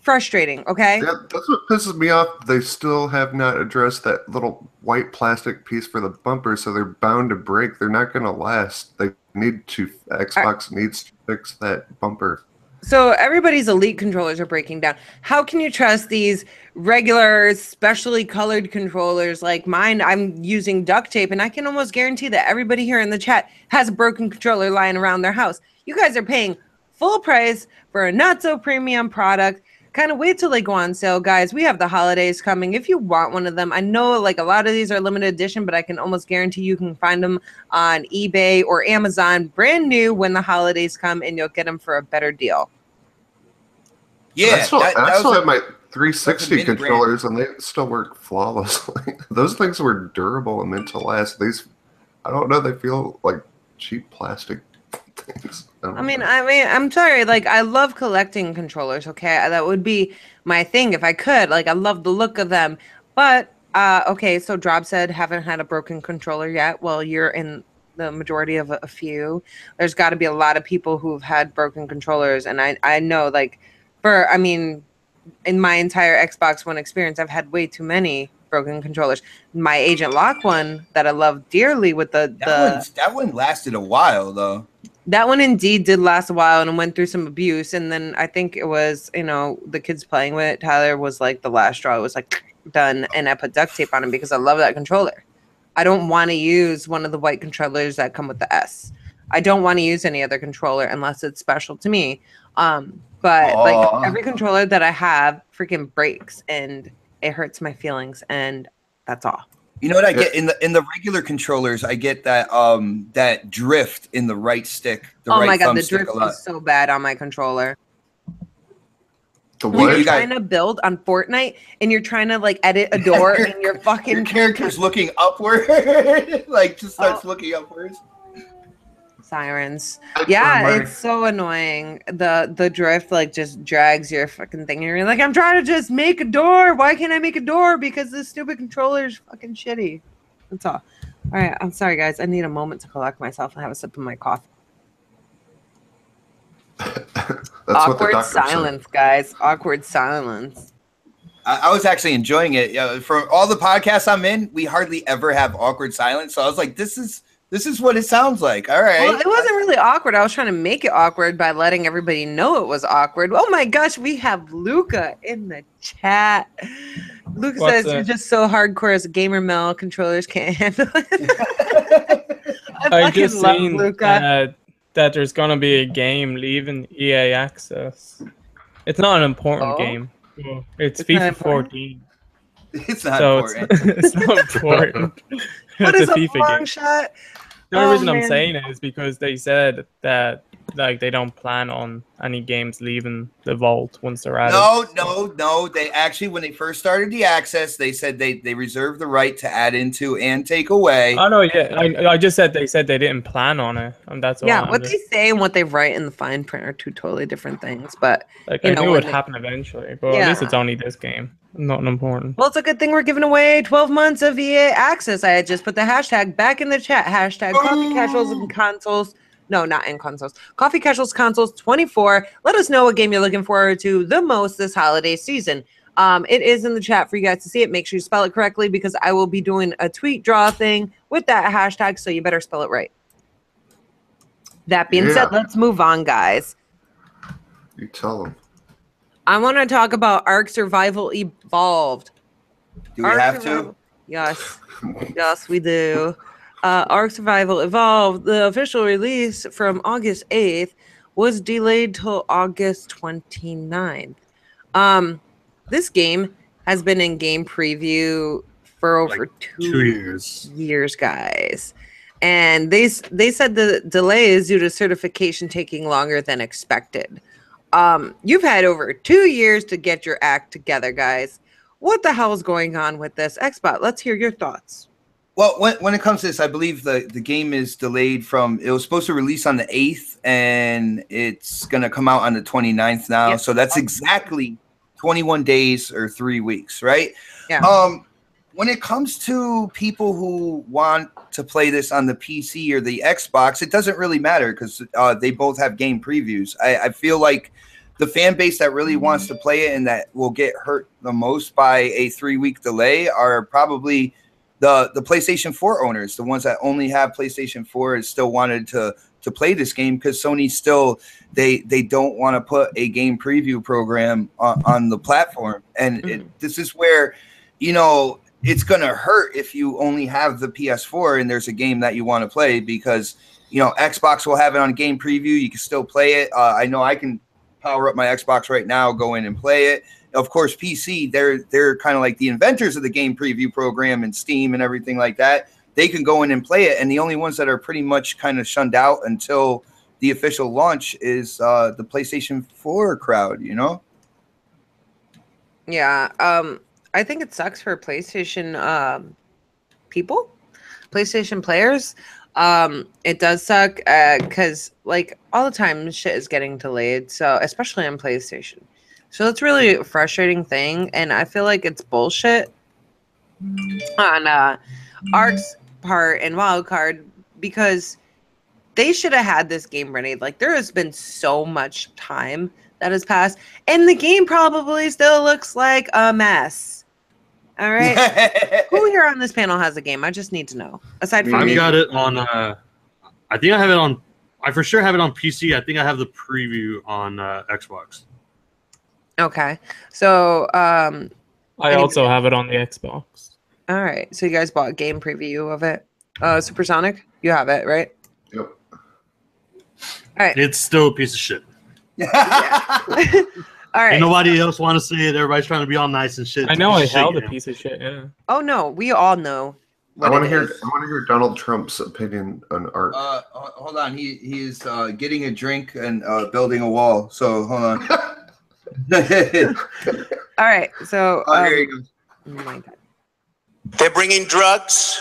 frustrating, okay? Yeah, that's what pisses me off. They still have not addressed that little white plastic piece for the bumper, so they're bound to break. They're not going to last. Xbox needs to fix that bumper. So everybody's Elite controllers are breaking down. How can you trust these regular, specially colored controllers like mine? I'm using duct tape, and I can almost guarantee that everybody here in the chat has a broken controller lying around their house. You guys are paying full price for a not so premium product. Kind of wait till they go on sale, guys. We have the holidays coming. If you want one of them, I know like a lot of these are limited edition, but I can almost guarantee you can find them on eBay or Amazon brand new when the holidays come, and you'll get them for a better deal. Yeah, I still have my 360 that's a mini controllers, and they still work flawlessly. Those things were durable and meant to last. These, I don't know, they feel like cheap plastic things. I mean, I'm sorry. Like, I love collecting controllers. Okay, that would be my thing if I could. Like, I love the look of them. But okay, so Drob said haven't had a broken controller yet. Well, you're in the majority of a few. There's got to be a lot of people who've had broken controllers, and I know like in my entire Xbox One experience, I've had way too many broken controllers. My Agent Lock one that I love dearly with that one lasted a while though. That one indeed did last a while and went through some abuse. And then I think it was, the kids playing with it. Tyler was like the last straw. It was like done. And I put duct tape on him because I love that controller. I don't want to use one of the white controllers that come with the S. I don't want to use any other controller unless it's special to me. But like every controller that I have freaking breaks and it hurts my feelings. And that's all. You know what I get in the regular controllers? I get that that drift in the right stick. Oh my god, the drift is so bad on my controller. When you're trying to build on Fortnite and you're trying to like edit a door and your fucking your character's looking upward, like just starts looking upwards. Sirens. Yeah, it's so annoying. The drift like just drags your fucking thing. And you're like, I'm trying to just make a door. Why can't I make a door? Because this stupid controller's fucking shitty. That's all. All right, I'm sorry, guys. I need a moment to collect myself and have a sip of my coffee. Awkward silence, guys. Awkward silence. I was actually enjoying it. For all the podcasts I'm in, we hardly ever have awkward silence. So I was like, this is what it sounds like. All right. Well, it wasn't really awkward. I was trying to make it awkward by letting everybody know it was awkward. Oh my gosh, we have Luca in the chat. Luca says you're just so hardcore as a gamer, Mel. Controllers can't handle it. I just seen Luca. That there's gonna be a game leaving EA Access. It's not an important game. It's FIFA 14. It's not important. It's not important. What it's is a FIFA long game. shot? The only reason I'm saying it is because they said that like they don't plan on any games leaving the vault once they're added. No. They actually, when they first started the access, they said they reserved the right to add into and take away. Oh no, yeah. I just said they didn't plan on it, and that's all. Yeah, what they say and what they write in the fine print are two totally different things. But like I knew it would happen eventually, but at least it's only this game. Not important. Well, it's a good thing we're giving away 12 months of EA Access. I had just put the hashtag back in the chat. Hashtag Coffee Casuals and Consoles. No, not in consoles. Coffee Casuals Consoles 24. Let us know what game you're looking forward to the most this holiday season. It is in the chat for you guys to see it. Make sure you spell it correctly because I will be doing a tweet draw thing with that hashtag, so you better spell it right. That being said, let's move on, guys. You tell them. I want to talk about ARK Survival Evolved. Do we have to? Yes. Yes, we do. ARK Survival Evolved, the official release from August 8th, was delayed till August 29th. This game has been in game preview for over like 2 years, guys. And they said the delay is due to certification taking longer than expected. You've had over 2 years to get your act together, guys. What the hell is going on with this? Xbot, let's hear your thoughts. Well, when it comes to this, I believe the game is delayed from, it was supposed to release on the 8th, and it's going to come out on the 29th now. Yep. So that's exactly 21 days or 3 weeks, right? Yeah. When it comes to people who want to play this on the PC or the Xbox, it doesn't really matter because they both have game previews. I feel like the fan base that really wants to play it and that will get hurt the most by a 3-week delay are probably the PlayStation 4 owners, the ones that only have PlayStation 4 and still wanted to play this game because Sony still they don't want to put a game preview program on the platform. And this is where, it's going to hurt if you only have the PS4 and there's a game that you want to play, because, you know, Xbox will have it on game preview. You can still play it. I know I can power up my Xbox right now, go in and play it. Of course, PC, they're kind of like the inventors of the game preview program and Steam and everything like that. They can go in and play it. And the only ones that are pretty much kind of shunned out until the official launch is the PlayStation 4 crowd, you know? Yeah. I think it sucks for PlayStation people, PlayStation players. It does suck because like all the time shit is getting delayed. So especially on PlayStation. So it's really a frustrating thing. And I feel like it's bullshit on ARK's part and Wildcard, because they should have had this game ready. Like, there has been so much time that has passed, and the game probably still looks like a mess. All right. Who here on this panel has a game? I just need to know. Aside from I've me. got it on. I think I have it on. I for sure have it on PC. I think I have the preview on Xbox. Okay. So I also have it on the Xbox. all right. So you guys bought a game preview of it. Supersonic, you have it, right? Yep. All right. It's still a piece of shit. All right. Ain't nobody else want to say it. Everybody's trying to be all nice and shit. I know I Shit, held a yeah. piece of shit. Yeah. Oh no, we all know. I want to hear. is. I want to hear Donald Trump's opinion on art. Hold on. He's getting a drink and building a wall. So hold on. All right. So Here you go. oh my God. They're bringing drugs,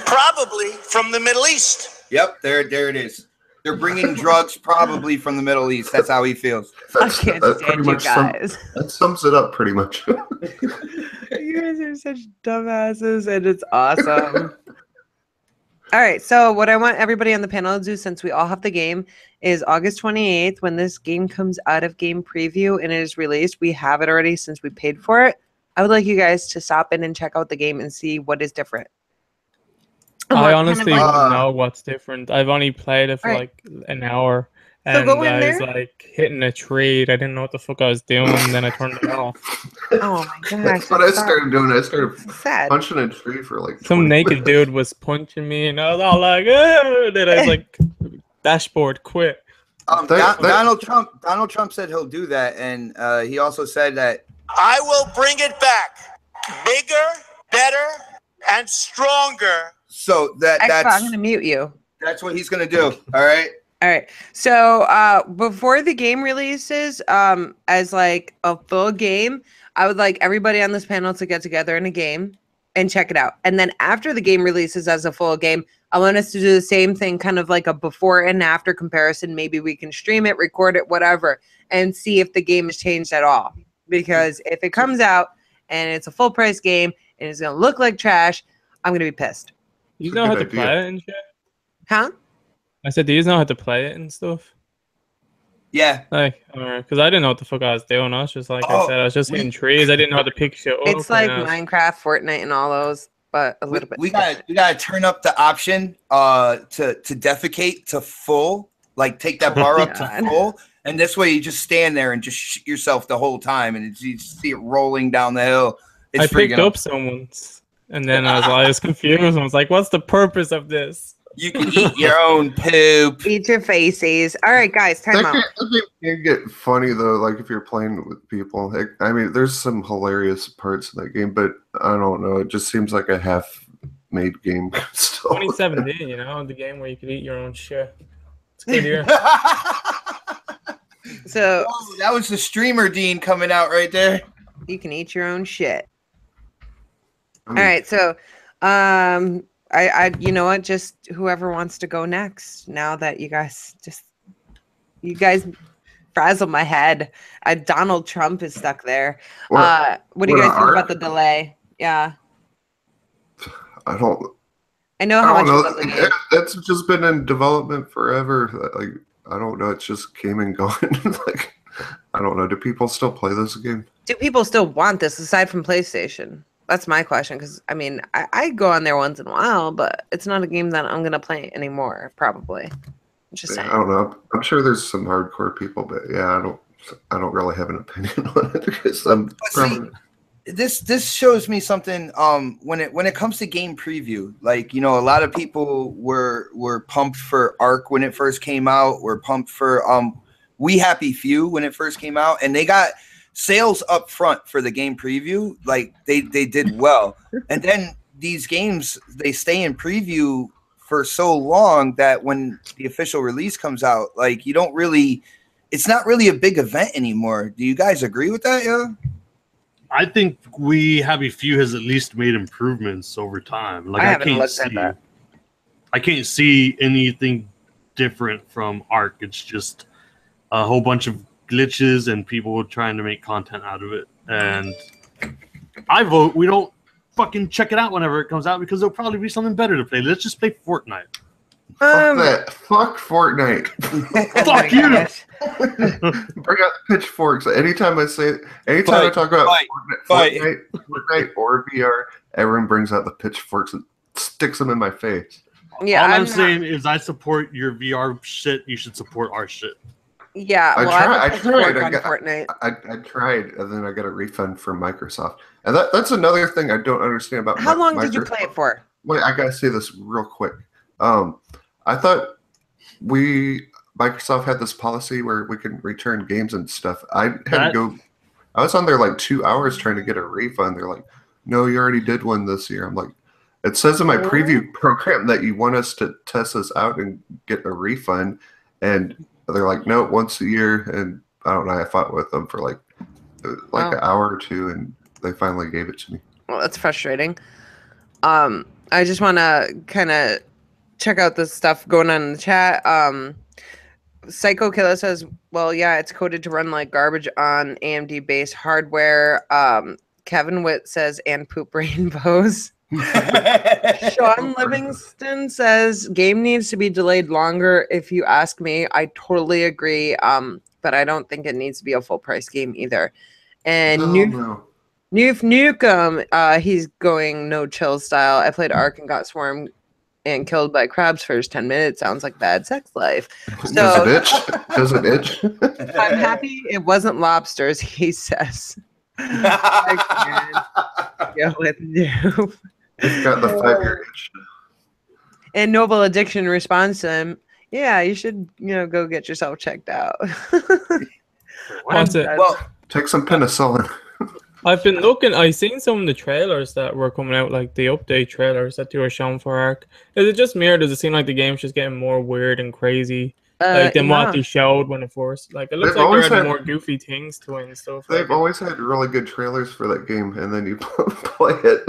probably from the Middle East. Yep, there it is. They're bringing drugs probably from the Middle East. That's how he feels. I can't stand you guys. That sums it up pretty much. You guys are such dumbasses, and it's awesome. All right, so what I want everybody on the panel to do, since we all have the game, is August 28th, when this game comes out of game preview and it is released. We have it already since we paid for it. I would like you guys to stop in and check out the game and see what is different. I honestly like- don't know what's different. I've only played it for Right. like an hour. So And go in I was there. like hitting a tree. I didn't know what the fuck I was doing. And then I turned it off. Oh my gosh, That's what I started doing. I started sad. punching a tree for like Some 20 naked minutes. dude was punching me, and I was all like, "Ugh," then I was like, dashboard, quit. Donald Trump said he'll do that, and he also said that I will bring it back, bigger, better, and stronger. so I'm that's going to mute you. that's what he's gonna do. All right. All right. So before the game releases, as like a full game, I would like everybody on this panel to get together in a game and check it out. And then after the game releases as a full game, I want us to do the same thing, kind of like a before and after comparison. Maybe we can stream it, record it, whatever, and see if the game has changed at all. Because if it comes out and it's a full price game and it's going to look like trash, I'm going to be pissed. You It's a know how good to idea. play it and shit? Huh? I said, do you know how to play it and stuff? Yeah. Like, because I didn't know what the fuck I was doing. I was just like I Oh, said, I was just hitting trees. I didn't know how to pick shit up. It's like and I was- Minecraft, Fortnite, and all those, but a little bit. We gotta turn up the option to defecate to full, like take that bar up to God. full, and this way you just stand there and just shit yourself the whole time, and you just see it rolling down the hill. It's I picked freaking up someone's, and then I was confused. I was like, what's the purpose of this? You can eat your own poop. Eat your faces. All right, guys, time out. That can get funny though, like if you're playing with people. Like, I mean, there's some hilarious parts in that game, but I don't know. It just seems like a half-made game still. 2017, you know, the game where you could eat your own shit. It's a good year. So Oh, that was the streamer Dean coming out right there. you can eat your own shit. I All mean, right, so I you know what? Just whoever wants to go next. Now that you guys frazzle my head. Donald Trump is stuck there. what- What do you what, guys think Art? about the delay? Yeah, I don't. I know I how don't much know. you love the game. That's just been in development forever. Like, I don't know. It just came and gone. Like, I don't know. Do people still play this game? Do people still want this aside from PlayStation? That's my question. Because I mean, I go on there once in a while, but it's not a game that I'm gonna play anymore. Probably. I'm just Yeah, saying. I don't know. I'm sure there's some hardcore people, but yeah, I don't really have an opinion on it because I'm see, this shows me something. When it comes to game preview, like, you know, a lot of people were pumped for ARK when it first came out. Were pumped for We Happy Few when it first came out, and they got sales up front for the game preview. Like they did well, and then these games, they stay in preview for so long that when the official release comes out, like, you don't really, it's not really a big event anymore. Do you guys agree with that? Yeah. I think We Happy Few has at least made improvements over time. Like, I can't see anything different from ARK. It's just a whole bunch of glitches and people trying to make content out of it. And I vote we don't fucking check it out whenever it comes out, because there'll probably be something better to play. Let's just play Fortnite. Fuck that. Fuck Fortnite. Fuck you. Bring out the pitchforks. Anytime I talk about Fortnite or VR, everyone brings out the pitchforks and sticks them in my face. Yeah, All I'm saying is I support your VR shit. You should support our shit. Yeah, I tried. Fortnite. I tried, and then I got a refund from Microsoft. And that's another thing I don't understand about. How long did you play it for? Wait, I gotta say this real quick. I thought Microsoft had this policy where we can return games and stuff. I was on there like 2 hours trying to get a refund. They're like, "No, you already did one this year." I'm like, "It says in my preview program that you want us to test this out and get a refund," and they're like, "No, once a year." And I don't know. I fought with them for like an hour or two, and they finally gave it to me. Well, that's frustrating. I just want to kind of check out the stuff going on in the chat. Psycho Killer says, well, yeah, it's coded to run like garbage on AMD based hardware. Kevin Witt says, and poop rainbows. Sean Livingston says, game needs to be delayed longer. If you ask me, I totally agree. But I don't think it needs to be a full price game either. And Noof Nukem, he's going no chill style. I played ARK and got swarmed and killed by crabs for his 10 minutes. Sounds like bad sex life. So, Does it itch? I'm happy it wasn't lobsters, he says. I can't go with Noob. It's got the 5-year itch. And Noble Addiction responds to him, yeah, you should, go get yourself checked out. Well, take some penicillin. I've been looking. I've seen some of the trailers that were coming out, like the update trailers that they were shown for ARK. Is it just me, or does it seem like the game's just getting more weird and crazy, than what they showed when it first? Like, it looks like they're adding more goofy things to it and stuff. They've always had really good trailers for that game, and then you play it.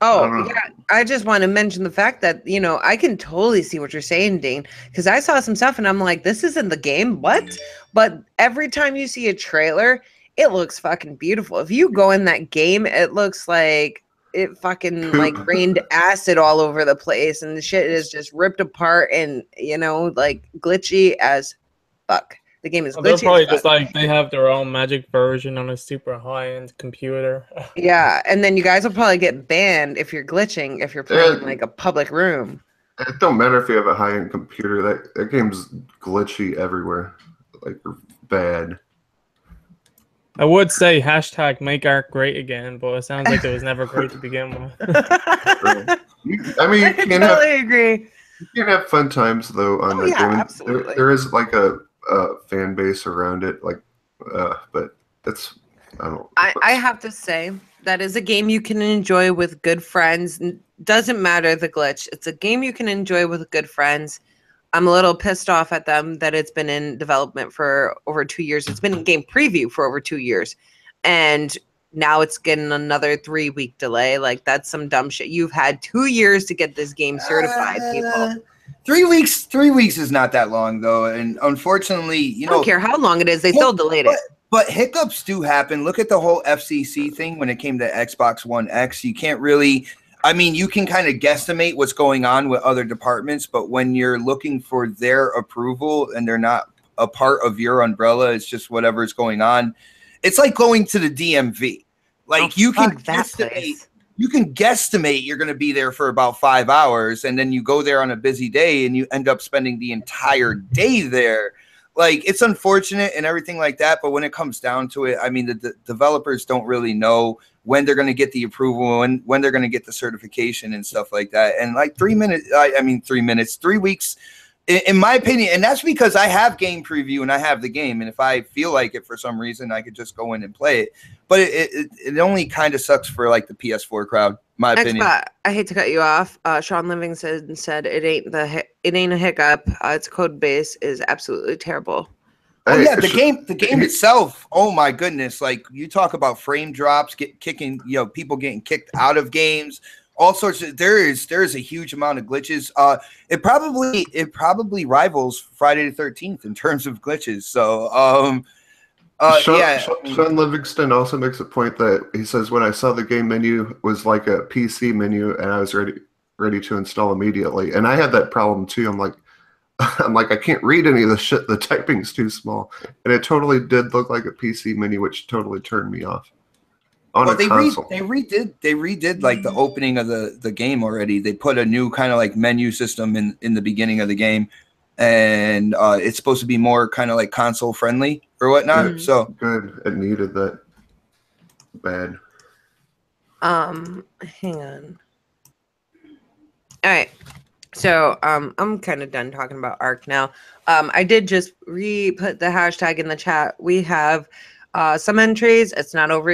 Yeah. I just want to mention the fact that, I can totally see what you're saying, Dane, because I saw some stuff and I'm like, this isn't the game. What? But every time you see a trailer, it looks fucking beautiful. If you go in that game, it looks like it fucking like rained acid all over the place and the shit is just ripped apart and, like glitchy as fuck. The game is glitchy. They're probably just like they have their own magic version on a super high-end computer. Yeah, and then you guys will probably get banned if you're glitching, if you're playing like a public room. It don't matter if you have a high-end computer. That game's glitchy everywhere. Like, bad. I would say hashtag make ARK great again, but it sounds like it was never great to begin with. I agree. You can have fun times though on that game. Absolutely. There is like a fan base around it, like, but it's I have to say that is a game you can enjoy with good friends. Doesn't matter the glitch. It's a game you can enjoy with good friends. I'm a little pissed off at them that it's been in development for over 2 years. It's been in game preview for over 2 years. And now it's getting another 3-week delay. Like, that's some dumb shit. You've had 2 years to get this game certified, people. 3 weeks. 3 weeks is not that long, though. And unfortunately, I don't care how long it is. They still delayed it. But hiccups do happen. Look at the whole FCC thing when it came to Xbox One X. You can't really... I mean, you can kind of guesstimate what's going on with other departments, but when you're looking for their approval and they're not a part of your umbrella, it's just whatever's going on. It's like going to the DMV. Like, you can guesstimate you're going to be there for about 5 hours, and then you go there on a busy day and you end up spending the entire day there. like, it's unfortunate and everything like that, but when it comes down to it, I mean, the developers don't really know when they're going to get the approval and when they're going to get the certification and stuff like that. And like 3 minutes, 3 weeks, in my opinion, and that's because I have game preview and I have the game, and if I feel like it for some reason, I could just go in and play it. But it only kind of sucks for like the PS4 crowd, my opinion. I hate to cut you off. Sean Livingston said it ain't a hiccup. Its code base is absolutely terrible. Oh yeah, the game itself. Oh my goodness! Like, you talk about frame drops, kicking, people getting kicked out of games. All sorts of there is a huge amount of glitches. It probably rivals Friday the 13th in terms of glitches. So Sean Livingston also makes a point that he says, when I saw the game menu was like a PC menu and I was ready to install immediately. And I had that problem too. I'm like, I can't read any of the shit. The typing's too small. And it totally did look like a PC menu, which totally turned me off. They redid like the opening of the game already. They put a new kind of like menu system in the beginning of the game, and it's supposed to be more kind of like console friendly or whatnot. Good. So good. It needed that bad. Hang on. All right. So I'm kind of done talking about ARK now. I did just put the hashtag in the chat. We have some entries. It's not over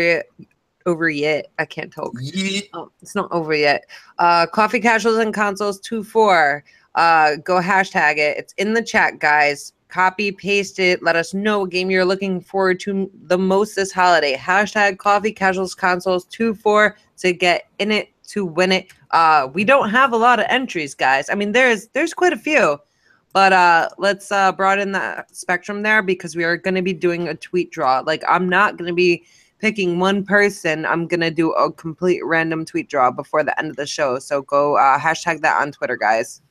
yet. I can't talk. It's not over yet. Coffee Casuals and Consoles 24. Go hashtag it. It's in the chat, guys. Copy, paste it. Let us know what game you're looking forward to the most this holiday. Hashtag Coffee Casuals Consoles 24 to get in it, to win it. We don't have a lot of entries, guys. I mean, there's quite a few. But let's broaden the spectrum there, because we are going to be doing a tweet draw. Like, I'm not going to be picking one person. I'm going to do a complete random tweet draw before the end of the show. So go hashtag that on Twitter, guys.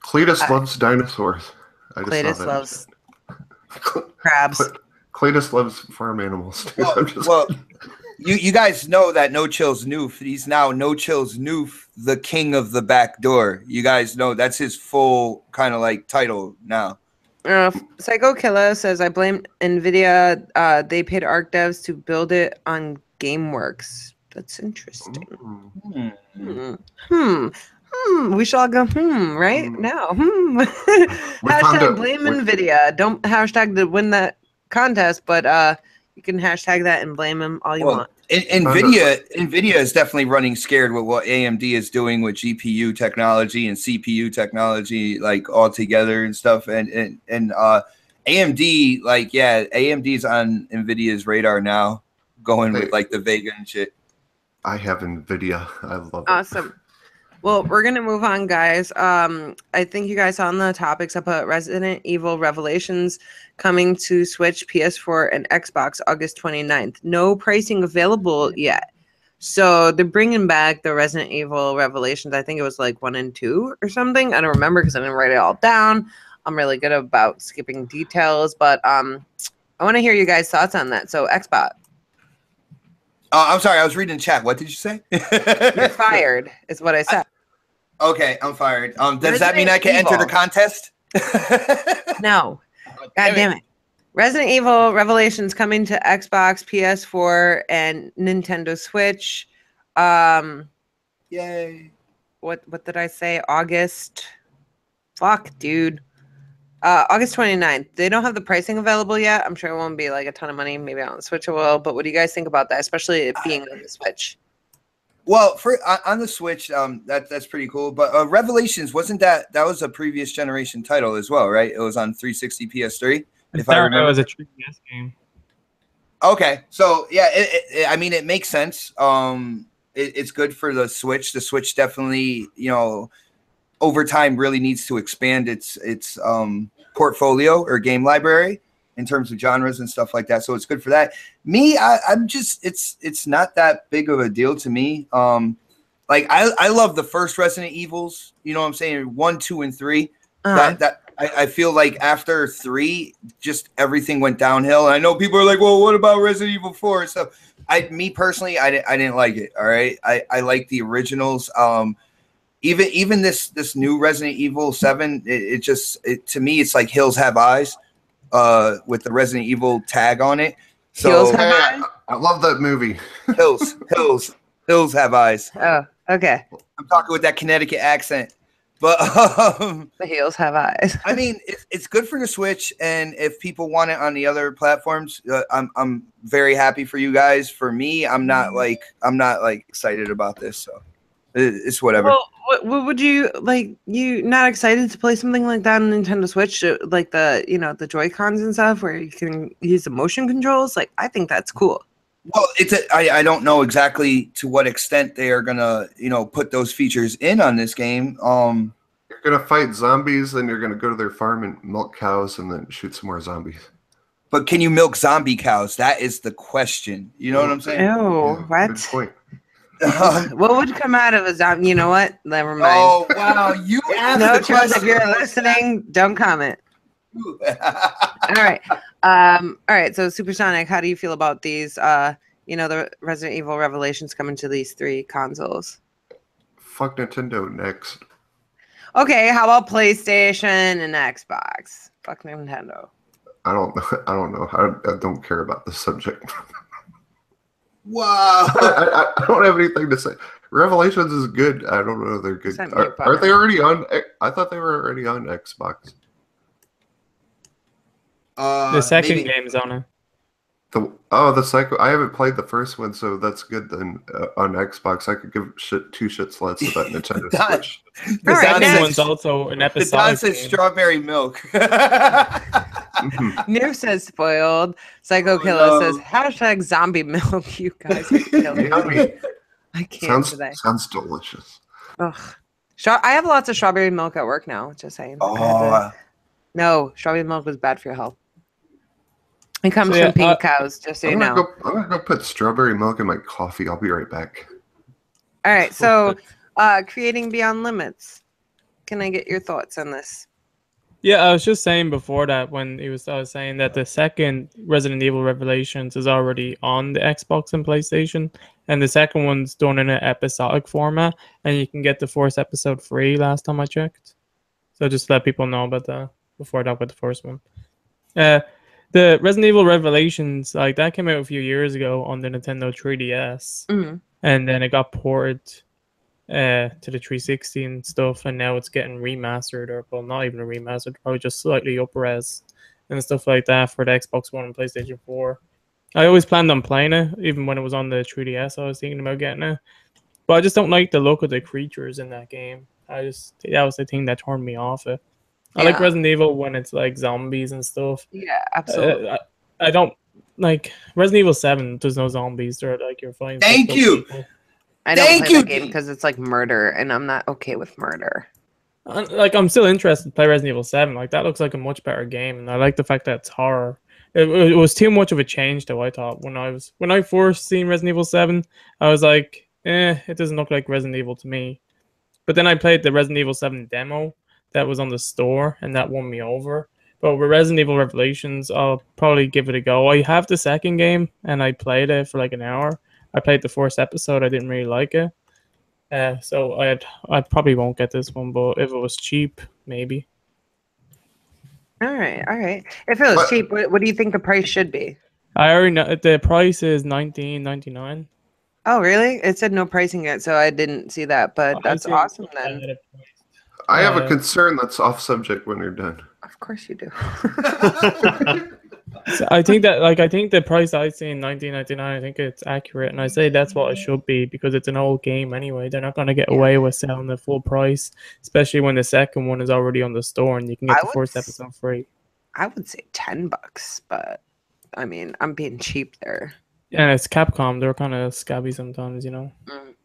Cletus loves dinosaurs. Cletus loves crabs. Cletus loves farm animals. You guys know that No Chill's Noof. He's now No Chill's Noof, the king of the back door. You guys know that's his full kind of like title now. Psycho Killer says, I blame NVIDIA. They paid ARK devs to build it on GameWorks. That's interesting. We should all go, right now. Hashtag blame NVIDIA. Don't hashtag to win that contest, but you can hashtag that and blame him all you want. NVIDIA is definitely running scared with what AMD is doing with GPU technology and CPU technology, like all together and stuff. And AMD, like, yeah, AMD's on NVIDIA's radar now, going with like the Vega and shit. I have NVIDIA. I love it. Awesome. Well, we're going to move on, guys. I think you guys saw on the topics I put Resident Evil Revelations coming to Switch, PS4, and Xbox August 29th. No pricing available yet. So they're bringing back the Resident Evil Revelations. I think it was like 1 and 2 or something. I don't remember because I didn't write it all down. I'm really good about skipping details. But I want to hear you guys' thoughts on that. So, Xbox. I'm sorry, I was reading the chat. What did you say? You're fired, is what I said. Okay, I'm fired. Does that mean I can enter the contest? No. God damn it. Resident Evil Revelations coming to Xbox, PS4, and Nintendo Switch. Yay. What did I say? August. Fuck, dude. August 29th. They don't have the pricing available yet. I'm sure it won't be like a ton of money. Maybe on the Switch it will. But what do you guys think about that, especially it being on the Switch? Well, on the Switch, that's pretty cool. But Revelations, wasn't that was a previous generation title as well, right? It was on 360 PS3. If I remember, it was a 3DS game. Okay, so yeah, I mean, it makes sense. It's good for the Switch. The Switch definitely, over time really needs to expand its portfolio or game library in terms of genres and stuff like that. So it's good for that. Me, I'm just it's not that big of a deal to me. Like I love the first Resident Evils. You know what I'm saying? 1, 2, and 3. I feel like after 3, just everything went downhill. And I know people are like, well, what about Resident Evil 4? So me personally, I didn't like it. All right, I like the originals. Even this new Resident Evil 7, it to me, it's like Hills Have Eyes. with the Resident Evil tag on it. Hills So have Hey, eyes? I love that movie. hills have eyes. Oh, okay. I'm talking with that Connecticut accent, but The heels have eyes. I mean, it's good for the Switch, and if people want it on the other platforms, I'm very happy for you guys. For me, I'm not like excited about this, so it's whatever. Well, what would you like? You not excited to play something like that on Nintendo Switch, like the Joy-Cons and stuff, where you can use the motion controls? Like, I think that's cool. Well, I don't know exactly to what extent they are gonna put those features in on this game. You're gonna fight zombies, then you're gonna go to their farm and milk cows, and then shoot some more zombies. But can you milk zombie cows? That is the question. You know what I'm saying? Ew, Yeah, what? Good point. What would come out of a zombie? You know what? Never mind. Oh wow, you asked No, the Charles, if question. you're listening, don't comment. All right. All right. So, Supersonic, how do you feel about these? The Resident Evil Revelations coming to these 3 consoles. Fuck Nintendo next. Okay, how about PlayStation and Xbox? Fuck Nintendo. I don't know. I don't care about this subject. Wow. I don't have anything to say. Revelations is good. I don't know if they're good. Send me a Are they already on? I thought they were already on Xbox. The second maybe- game's on it. The second. I haven't played the first one, so that's good. Then on Xbox, I could give two shits less about Nintendo Don- Switch. the All right, Don next. says- One's also an the Don episodic says game. strawberry milk. Mhm. Nerf says spoiled. Psycho Oh, Killer no. says hashtag zombie milk. You guys are killing me. Yummy. I can't today. Sounds delicious. Ugh. I have lots of strawberry milk at work now. Just saying. Oh, No, strawberry milk was bad for your health. It comes So, yeah, from pink cows, just so you know. I'm gonna go put strawberry milk in my coffee. I'll be right back. All right, so creating Beyond Limits. Can I get your thoughts on this? Yeah, I was just saying before that when I was saying that the second Resident Evil Revelations is already on the Xbox and PlayStation, and the second one's done in an episodic format, and you can get the first episode free last time I checked. So just to let people know about that before I talk about the first one. The Resident Evil Revelations, like that came out a few years ago on the Nintendo 3DS, and then it got ported to the 360 and stuff, and now it's getting remastered, or well, not even a remastered, probably just slightly up res and stuff like that for the Xbox One and PlayStation 4. I always planned on playing it, even when it was on the 3DS. I was thinking about getting it, but I just don't like the look of the creatures in that game. That was the thing that turned me off it. I like Yeah. Resident Evil when it's like zombies and stuff. Yeah, absolutely. I don't like Resident Evil 7. There's no zombies. They're like you're flying. Thank you. I don't Thank play you, that game because it's like murder, and I'm not okay with murder. Like I'm still interested to play Resident Evil 7. Like that looks like a much better game, and I like the fact that it's horror. It was too much of a change, though. I thought when I first seen Resident Evil 7, I was like, it doesn't look like Resident Evil to me. But then I played the Resident Evil 7 demo that was on the store, and that won me over. But with Resident Evil Revelations, I'll probably give it a go. I have the second game, and I played it for like an hour. I played the first episode. I didn't really like it. So I probably won't get this one, but if it was cheap, maybe. All right. If it was What- cheap, what do you think the price should be? I already know the price is $19.99. Oh, really? It said no pricing yet, so I didn't see that. But that's awesome then. I have a concern that's off subject when you're done. Of course you do. So I think the price I see in $19.99, I think it's accurate, and I say that's what it should be because it's an old game anyway. They're not going to get away with selling the full price, especially when the second one is already on the store and you can get I the would first s- episode free. I would say $10, but I mean, I'm being cheap there. And it's Capcom; they're kind of scabby sometimes, you know.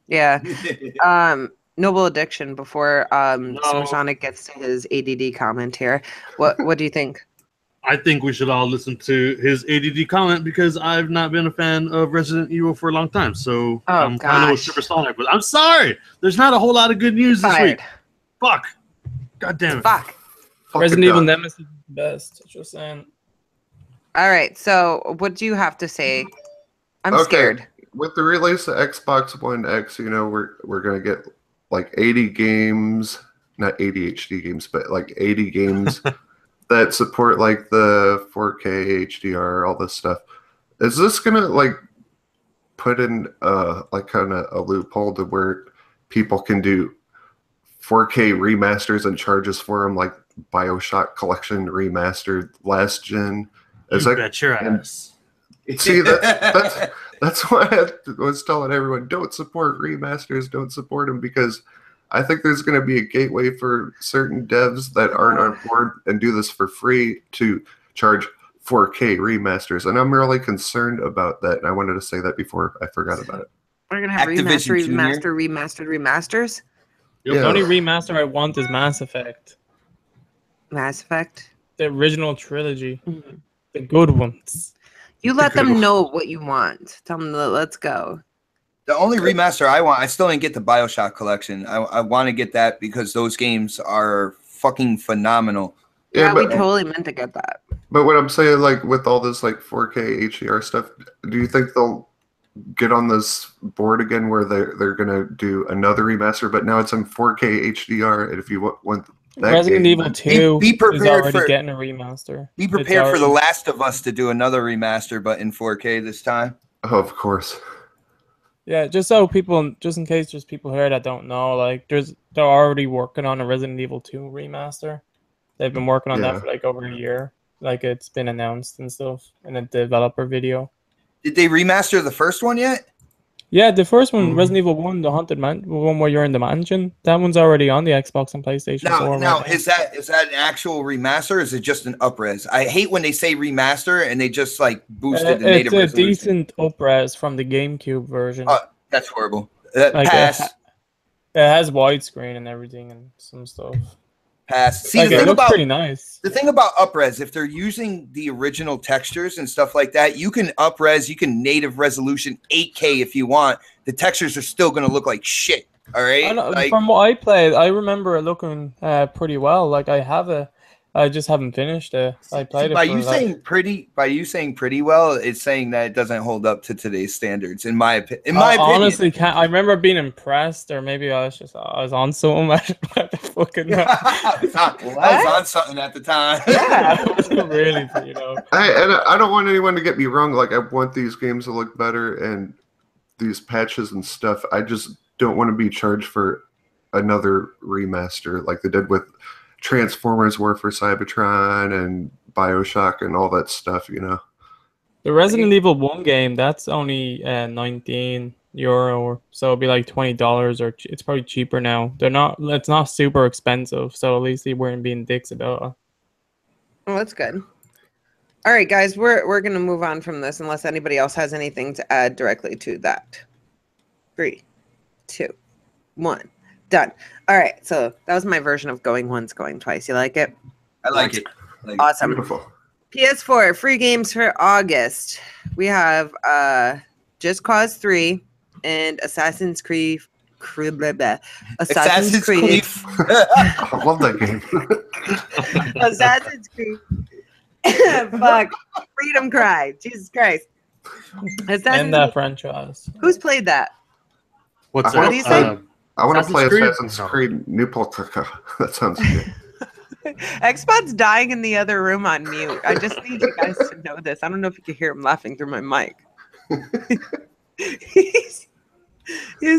Yeah. Noble Addiction. Before Supersonic gets to his ADD comment here, what do you think? I think we should all listen to his ADD comment because I've not been a fan of Resident Evil for a long time. So I'm kind of with gosh. Supersonic, but I'm sorry. There's not a whole lot of good news this Fired. week. Fuck. God damn it. Fuck. Resident Evil God. Nemesis is the best. Just saying. All right. So, what do you have to say? I'm Okay. scared. With the release of Xbox One X, we're gonna get like 80 games, not ADHD games, but like 80 games that support like the 4K HDR, all this stuff. Is this gonna like put in like kind of a loophole to where people can do 4K remasters and charges for them, like BioShock Collection remastered last gen? Is You that bet your ass. see that's why I was telling everyone, don't support remasters, don't support them, because I think there's going to be a gateway for certain devs that aren't on board and do this for free to charge 4K remasters, and I'm really concerned about that. And I wanted to say that before I forgot about it. We're gonna have remasters. The only remaster I want is Mass Effect. Mass Effect. The original trilogy. Mm-hmm. The good ones. You let them know what you want. Tell them, let's go. The only remaster I want, I still didn't get the BioShock collection. I want to get that because those games are fucking phenomenal. Yeah, we totally meant to get that. But what I'm saying, like with all this like 4K HDR stuff, do you think they'll get on this board again where they're gonna do another remaster, but now it's in 4K HDR? And if you want that Resident game, Evil 2 be prepared is already for getting a remaster. Be prepared for The Last of Us to do another remaster, but in 4K this time. Oh, of course. Yeah, just so people, just in case there's people here that don't know, like they're already working on a Resident Evil 2 remaster. They've been working on that for like over a year. Like it's been announced and stuff in a developer video. Did they remaster the first one yet? Yeah, the first one, Resident Evil 1, the Haunted Mansion, one where you're in the mansion. That one's already on the Xbox and PlayStation 4. Now, is that an actual remaster, or is it just an upres? I hate when they say remaster and they just like boosted the native resolution. It's a decent upres from the GameCube version. That's horrible. Like pass. It has widescreen and everything and some stuff. Pass. See, like, the thing about pretty nice. The thing about upres, if they're using the original textures and stuff like that, you can upres, you can native resolution 8K if you want. The textures are still going to look like shit. All right. From what I played, I remember it looking pretty well. Like I just haven't finished it. I played it. By you saying pretty well, it's saying that it doesn't hold up to today's standards. In my opinion, honestly, I remember being impressed, or maybe I was on something. I fucking know. I was on something at the time. Yeah, really, I don't want anyone to get me wrong. Like I want these games to look better and these patches and stuff. I just don't want to be charged for another remaster like they did with Transformers War for Cybertron and BioShock and all that stuff, you know. The Resident Evil 1 game, that's only €19, so it'll be like $20, or it's probably cheaper now. It's not super expensive, so at least they weren't being dicks about it. Oh, that's good. All right, guys, we're gonna move on from this unless anybody else has anything to add directly to that. 3, 2, 1. Done. All right, so that was my version of going once, going twice. You like it? I like it. Awesome. Beautiful. PS4 free games for August. We have Just Cause 3 and Assassin's Creed. Assassin's Creed. I love that game. Assassin's Creed. Fuck. Freedom Cry. Jesus Christ. And that franchise. Who's played that? What do you say? I want to play Assassin's Creed New Polka. That sounds good. Xbot's dying in the other room on mute. I just need you guys to know this. I don't know if you can hear him laughing through my mic. he's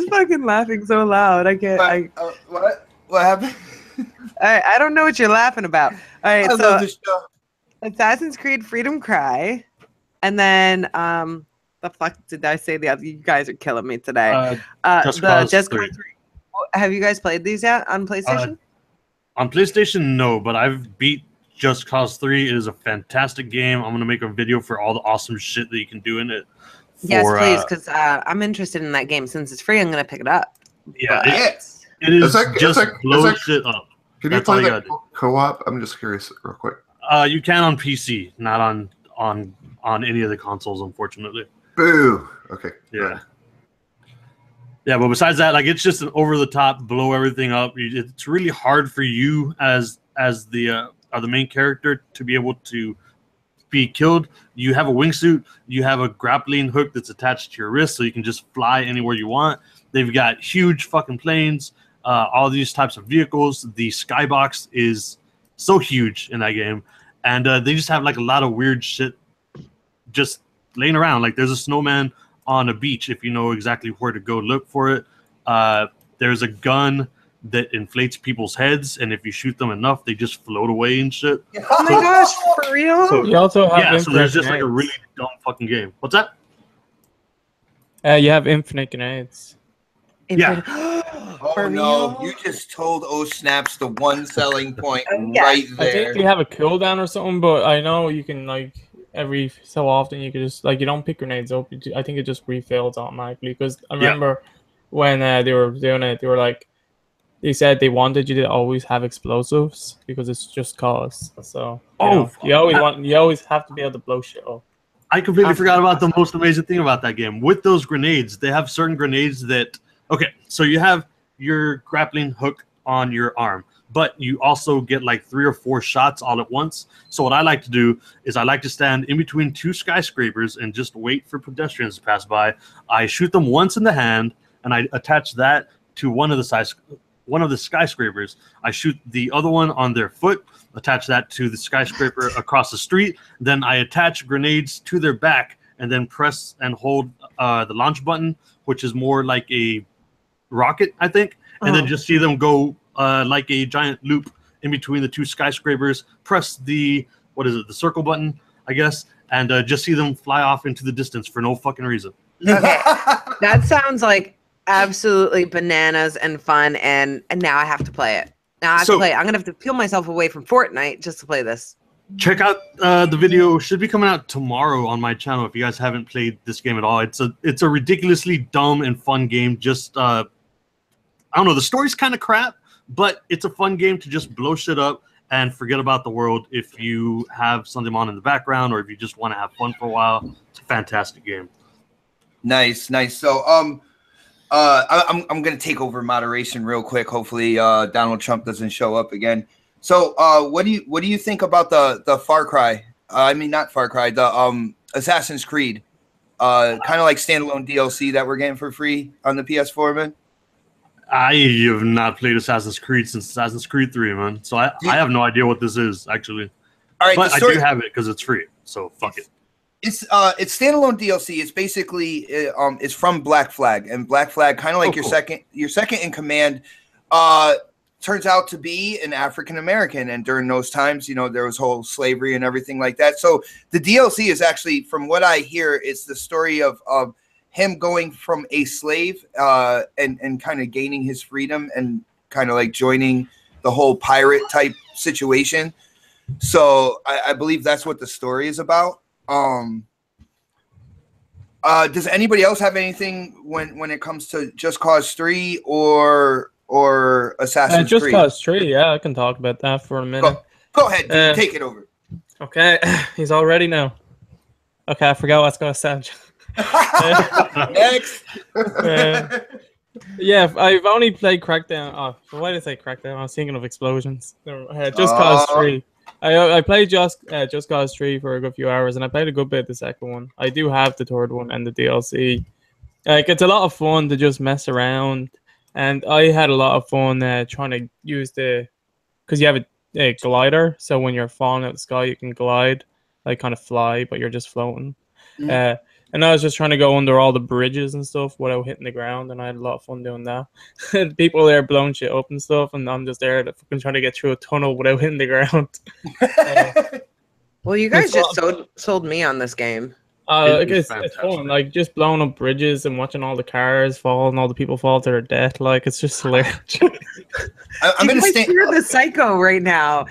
fucking laughing so loud. I can't. What happened? I don't know what you're laughing about. All right, so Assassin's Creed Freedom Cry, and then the fuck did I say the other? You guys are killing me today. Just Cause 3. Have you guys played these yet on PlayStation? On PlayStation, no, but I've beat Just Cause 3. It is a fantastic game. I'm going to make a video for all the awesome shit that you can do in it. Yes, please, because I'm interested in that game. Since it's free, I'm going to pick it up. Yeah, it is just blow shit up. Can you play that co-op? I'm just curious real quick. You can on PC, not on any of the consoles, unfortunately. Boo. Okay. Yeah. Yeah, but besides that, like, it's just an over-the-top, blow everything up. It's really hard for you as the main character to be able to be killed. You have a wingsuit. You have a grappling hook that's attached to your wrist, so you can just fly anywhere you want. They've got huge fucking planes, all these types of vehicles. The skybox is so huge in that game, and they just have like a lot of weird shit just laying around. Like there's a snowman on a beach if you know exactly where to go look for it. There's a gun that inflates people's heads, and if you shoot them enough, they just float away and shit. Oh my gosh, for real? So, You also have so there's just like a grenades. really dumb fucking game. What's that? You have infinite grenades. Yeah. Oh For no, real? you just told Snaps the one selling point Yeah. right I think there. they have a cooldown or something, but I know you can like every so often you can just like you don't pick grenades up. I think it just refills automatically. Because I remember when they were doing it, they were like they said they wanted you to always have explosives because it's just cause. So you always have to be able to blow shit up. I completely forgot about the most amazing thing about that game. With those grenades, they have certain grenades that... Okay, so you have your grappling hook on your arm, but you also get like 3 or 4 shots all at once. So what I like to do is I like to stand in between 2 skyscrapers and just wait for pedestrians to pass by. I shoot them once in the hand, and I attach that to one of the skyscrapers. I shoot the other one on their foot, attach that to the skyscraper across the street. Then I attach grenades to their back and then press and hold the launch button, which is more like a rocket, I think. And then just see them go like a giant loop in between the 2 skyscrapers, press the circle button, I guess, and just see them fly off into the distance for no fucking reason. Okay. That sounds like absolutely bananas and fun, and now I have to play it. Now I have to play it. I'm gonna have to peel myself away from Fortnite just to play this. Check out the video. Should be coming out tomorrow on my channel if you guys haven't played this game at all. It's a ridiculously dumb and fun game. Just I don't know, the story's kind of crap, but it's a fun game to just blow shit up and forget about the world if you have something on in the background or if you just want to have fun for a while. It's a fantastic game. Nice. So I'm gonna take over moderation real quick. Hopefully Donald Trump doesn't show up again. So what do you think about the Far Cry? I mean, not Far Cry, the Assassin's Creed, kind of like standalone DLC that we're getting for free on the PS4, man. I have not played Assassin's Creed since Assassin's Creed 3, man. So I have no idea what this is, actually. All right, but I do have it because it's free, so fuck it. It's standalone DLC. It's basically it's from Black Flag, and Black Flag, kind of like your second in command, turns out to be an African American, and during those times, there was whole slavery and everything like that. So the DLC is actually, from what I hear, it's the story of him going from a slave and kind of gaining his freedom and kind of like joining the whole pirate type situation. So I believe that's what the story is about. Does anybody else have anything when it comes to Just Cause 3 or Assassin's Creed? Just Cause 3, yeah, I can talk about that for a minute. Go ahead, dude, take it over. Okay, he's all ready now. Okay, I forgot what I was going to say. Next. Yeah, I've only played Crackdown. Oh, why did I say Crackdown? I was thinking of Explosions. Just Cause 3. I played Just Cause 3 for a good few hours, and I played a good bit of the second one. I do have the third one and the DLC. Like, it's a lot of fun to just mess around, and I had a lot of fun trying to use because you have a glider, so when you're falling out of the sky, you can glide, like kind of fly, but you're just floating. Mm-hmm. And I was just trying to go under all the bridges and stuff without hitting the ground, and I had a lot of fun doing that. People there blowing shit up and stuff, and I'm just there fucking trying to get through a tunnel without hitting the ground. Well, you guys just sold me on this game. It's fun, like just blowing up bridges and watching all the cars fall and all the people fall to their death. Like, it's just hilarious. I'm gonna stand. You're the psycho right now.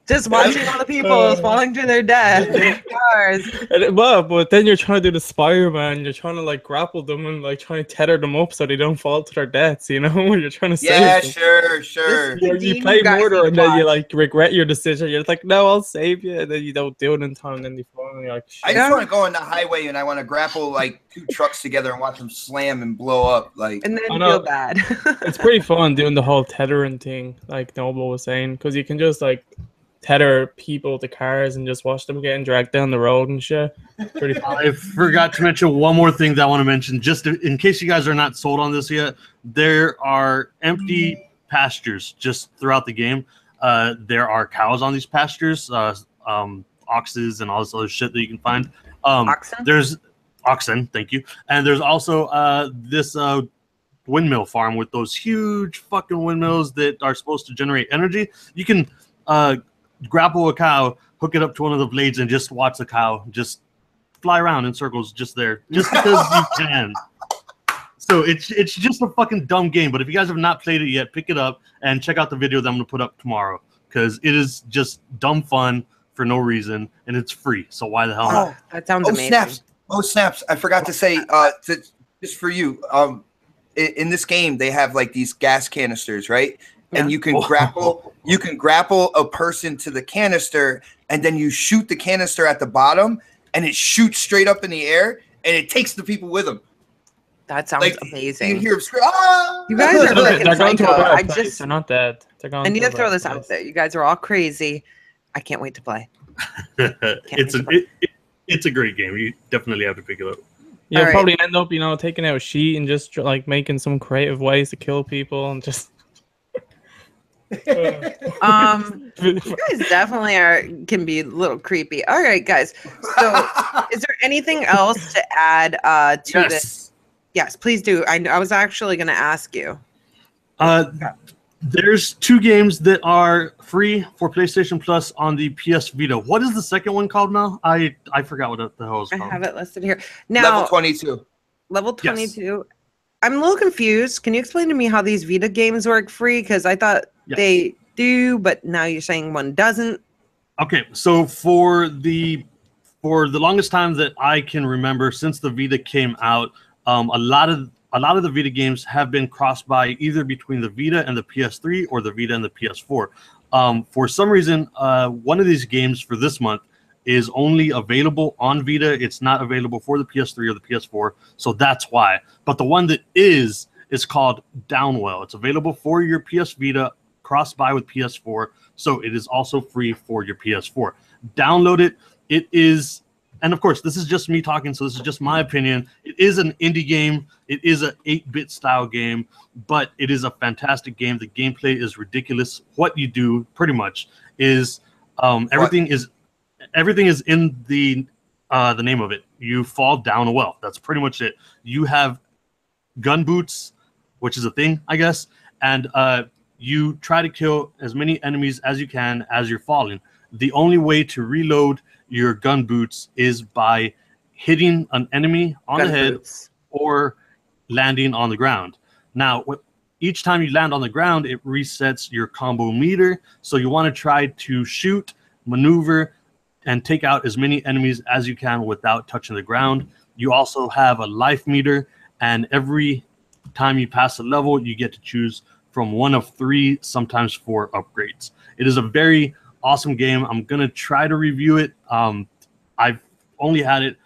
Just watching all the people falling to their death in cars. But then you're trying to do the Spider-Man. You're trying to like grapple them and like trying to tether them up so they don't fall to their deaths. You're trying to save them. Sure. You play murder and then you like regret your decision. You're like, no, I'll save you, and then you don't do it in time. And then you fall. And you're like, shit. I just want to go on the highway and I want to grapple like 2 trucks together and watch them slam and blow up. Like, and then feel bad. It's pretty fun doing the whole tethering thing, like Noble was saying, because you can just like tether people to cars and just watch them getting dragged down the road and shit. Pretty fun. I forgot to mention one more thing that I want to mention, just in case you guys are not sold on this yet. There are empty pastures just throughout the game. there are cows on these pastures, oxes and all this other shit that you can find. Oxen? There's oxen, thank you. And there's also this windmill farm with those huge fucking windmills that are supposed to generate energy. You can grapple a cow, hook it up to one of the blades, and just watch the cow just fly around in circles just there, just because you can. So it's just a fucking dumb game. But if you guys have not played it yet, pick it up and check out the video that I'm gonna put up tomorrow, because it is just dumb fun for no reason, and it's free. So why the hell not? That sounds amazing. Snaps! Oh snaps! I forgot to say, just for you, in this game they have like these gas canisters, right? Yeah. And you can grapple a person to the canister, and then you shoot the canister at the bottom, and it shoots straight up in the air, and it takes the people with them. That sounds amazing. You hear them scream, ah! You guys are They're going to a psycho. better place. They're not dead. I need to throw this out there. You guys are all crazy. I can't wait to play. It's a great game. You definitely have to pick it up. You'll probably end up, taking out a sheet and just like making some creative ways to kill people and just. You guys definitely can be a little creepy. All right, guys. So, is there anything else to add to this? Yes, please do. I was actually going to ask you. There's 2 games that are free for PlayStation Plus on the PS Vita. What is the second one called now? I forgot what the hell it's called. I have it listed here. Now, Level 22. Level 22. Yes. I'm a little confused. Can you explain to me how these Vita games work free? Because I thought they do, but now you're saying one doesn't. Okay, so for the longest time that I can remember, since the Vita came out, a lot of the Vita games have been crossed by either between the Vita and the PS3 or the Vita and the PS4. For some reason, one of these games for this month is only available on Vita. It's not available for the PS3 or the PS4, so that's why. But the one that is called Downwell. It's available for your PS Vita, crossed by with PS4, so it is also free for your PS4. Download it. It is... And of course, this is just me talking, so this is just my opinion. It is an indie game. It is an 8-bit style game, but it is a fantastic game. The gameplay is ridiculous. What you do, pretty much, is everything is in the name of it. You fall down a well. That's pretty much it. You have gun boots, which is a thing, I guess, and you try to kill as many enemies as you can as you're falling. The only way to reload your gun boots is by hitting an enemy on the head or landing on the ground. Now, each time you land on the ground, it resets your combo meter. So you want to try to shoot, maneuver, and take out as many enemies as you can without touching the ground. You also have a life meter, and every time you pass a level, you get to choose from one of 3, sometimes 4 upgrades. It is a very awesome game. I'm gonna try to review it. I've only had it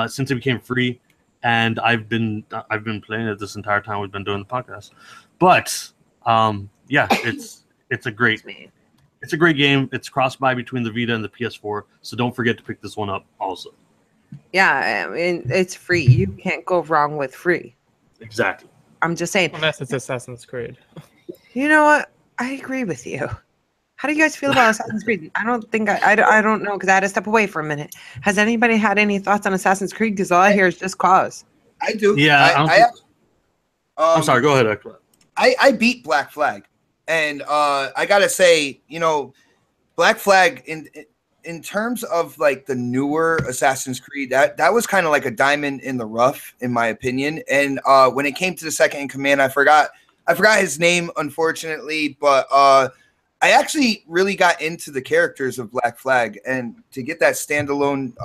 since it became free, and I've been playing it this entire time we've been doing the podcast. But yeah, it's a great game. It's crossed by between the Vita and the PS4, so don't forget to pick this one up also. Yeah, I mean, it's free. You can't go wrong with free. Exactly. I'm just saying. Unless it's Assassin's Creed. You know what? I agree with you. How do you guys feel about Assassin's Creed? I don't think I don't know, because I had to step away for a minute. Has anybody had any thoughts on Assassin's Creed? Because all I hear is just cause. I do. Yeah. I'm sorry. Go ahead. I beat Black Flag, and I gotta say, Black Flag in terms of like the newer Assassin's Creed, that was kind of like a diamond in the rough, in my opinion. And when it came to the second in command, I forgot his name, unfortunately, but I actually really got into the characters of Black Flag, and to get that standalone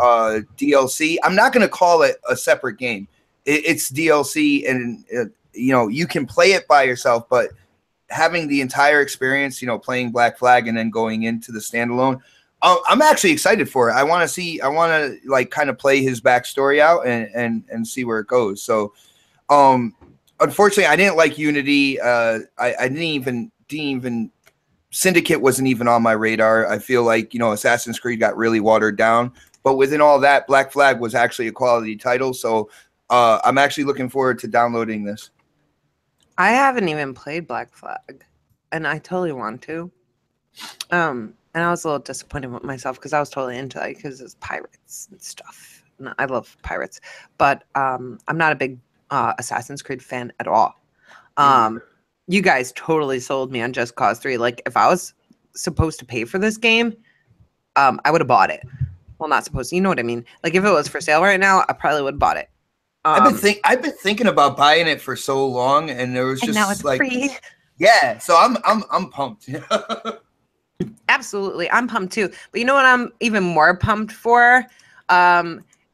DLC, I'm not going to call it a separate game. It's DLC, and you can play it by yourself, but having the entire experience, playing Black Flag and then going into the standalone, I'm actually excited for it. I want to like kind of play his backstory out and see where it goes. So, unfortunately, I didn't like Unity. I didn't even Syndicate wasn't even on my radar. I feel like, Assassin's Creed got really watered down. But within all that, Black Flag was actually a quality title. So I'm actually looking forward to downloading this. I haven't even played Black Flag, and I totally want to. And I was a little disappointed with myself because I was totally into it because it's pirates and stuff. And I love pirates, but I'm not a big Assassin's Creed fan at all. You guys totally sold me on Just Cause 3. Like, if I was supposed to pay for this game, I would have bought it. Well, not supposed to. You know what I mean? Like, if it was for sale right now, I probably would have bought it. I've been thinking about buying it for so long, and there was just now it's like, free. yeah. So I'm pumped. Absolutely, I'm pumped too. But you know what? I'm even more pumped for.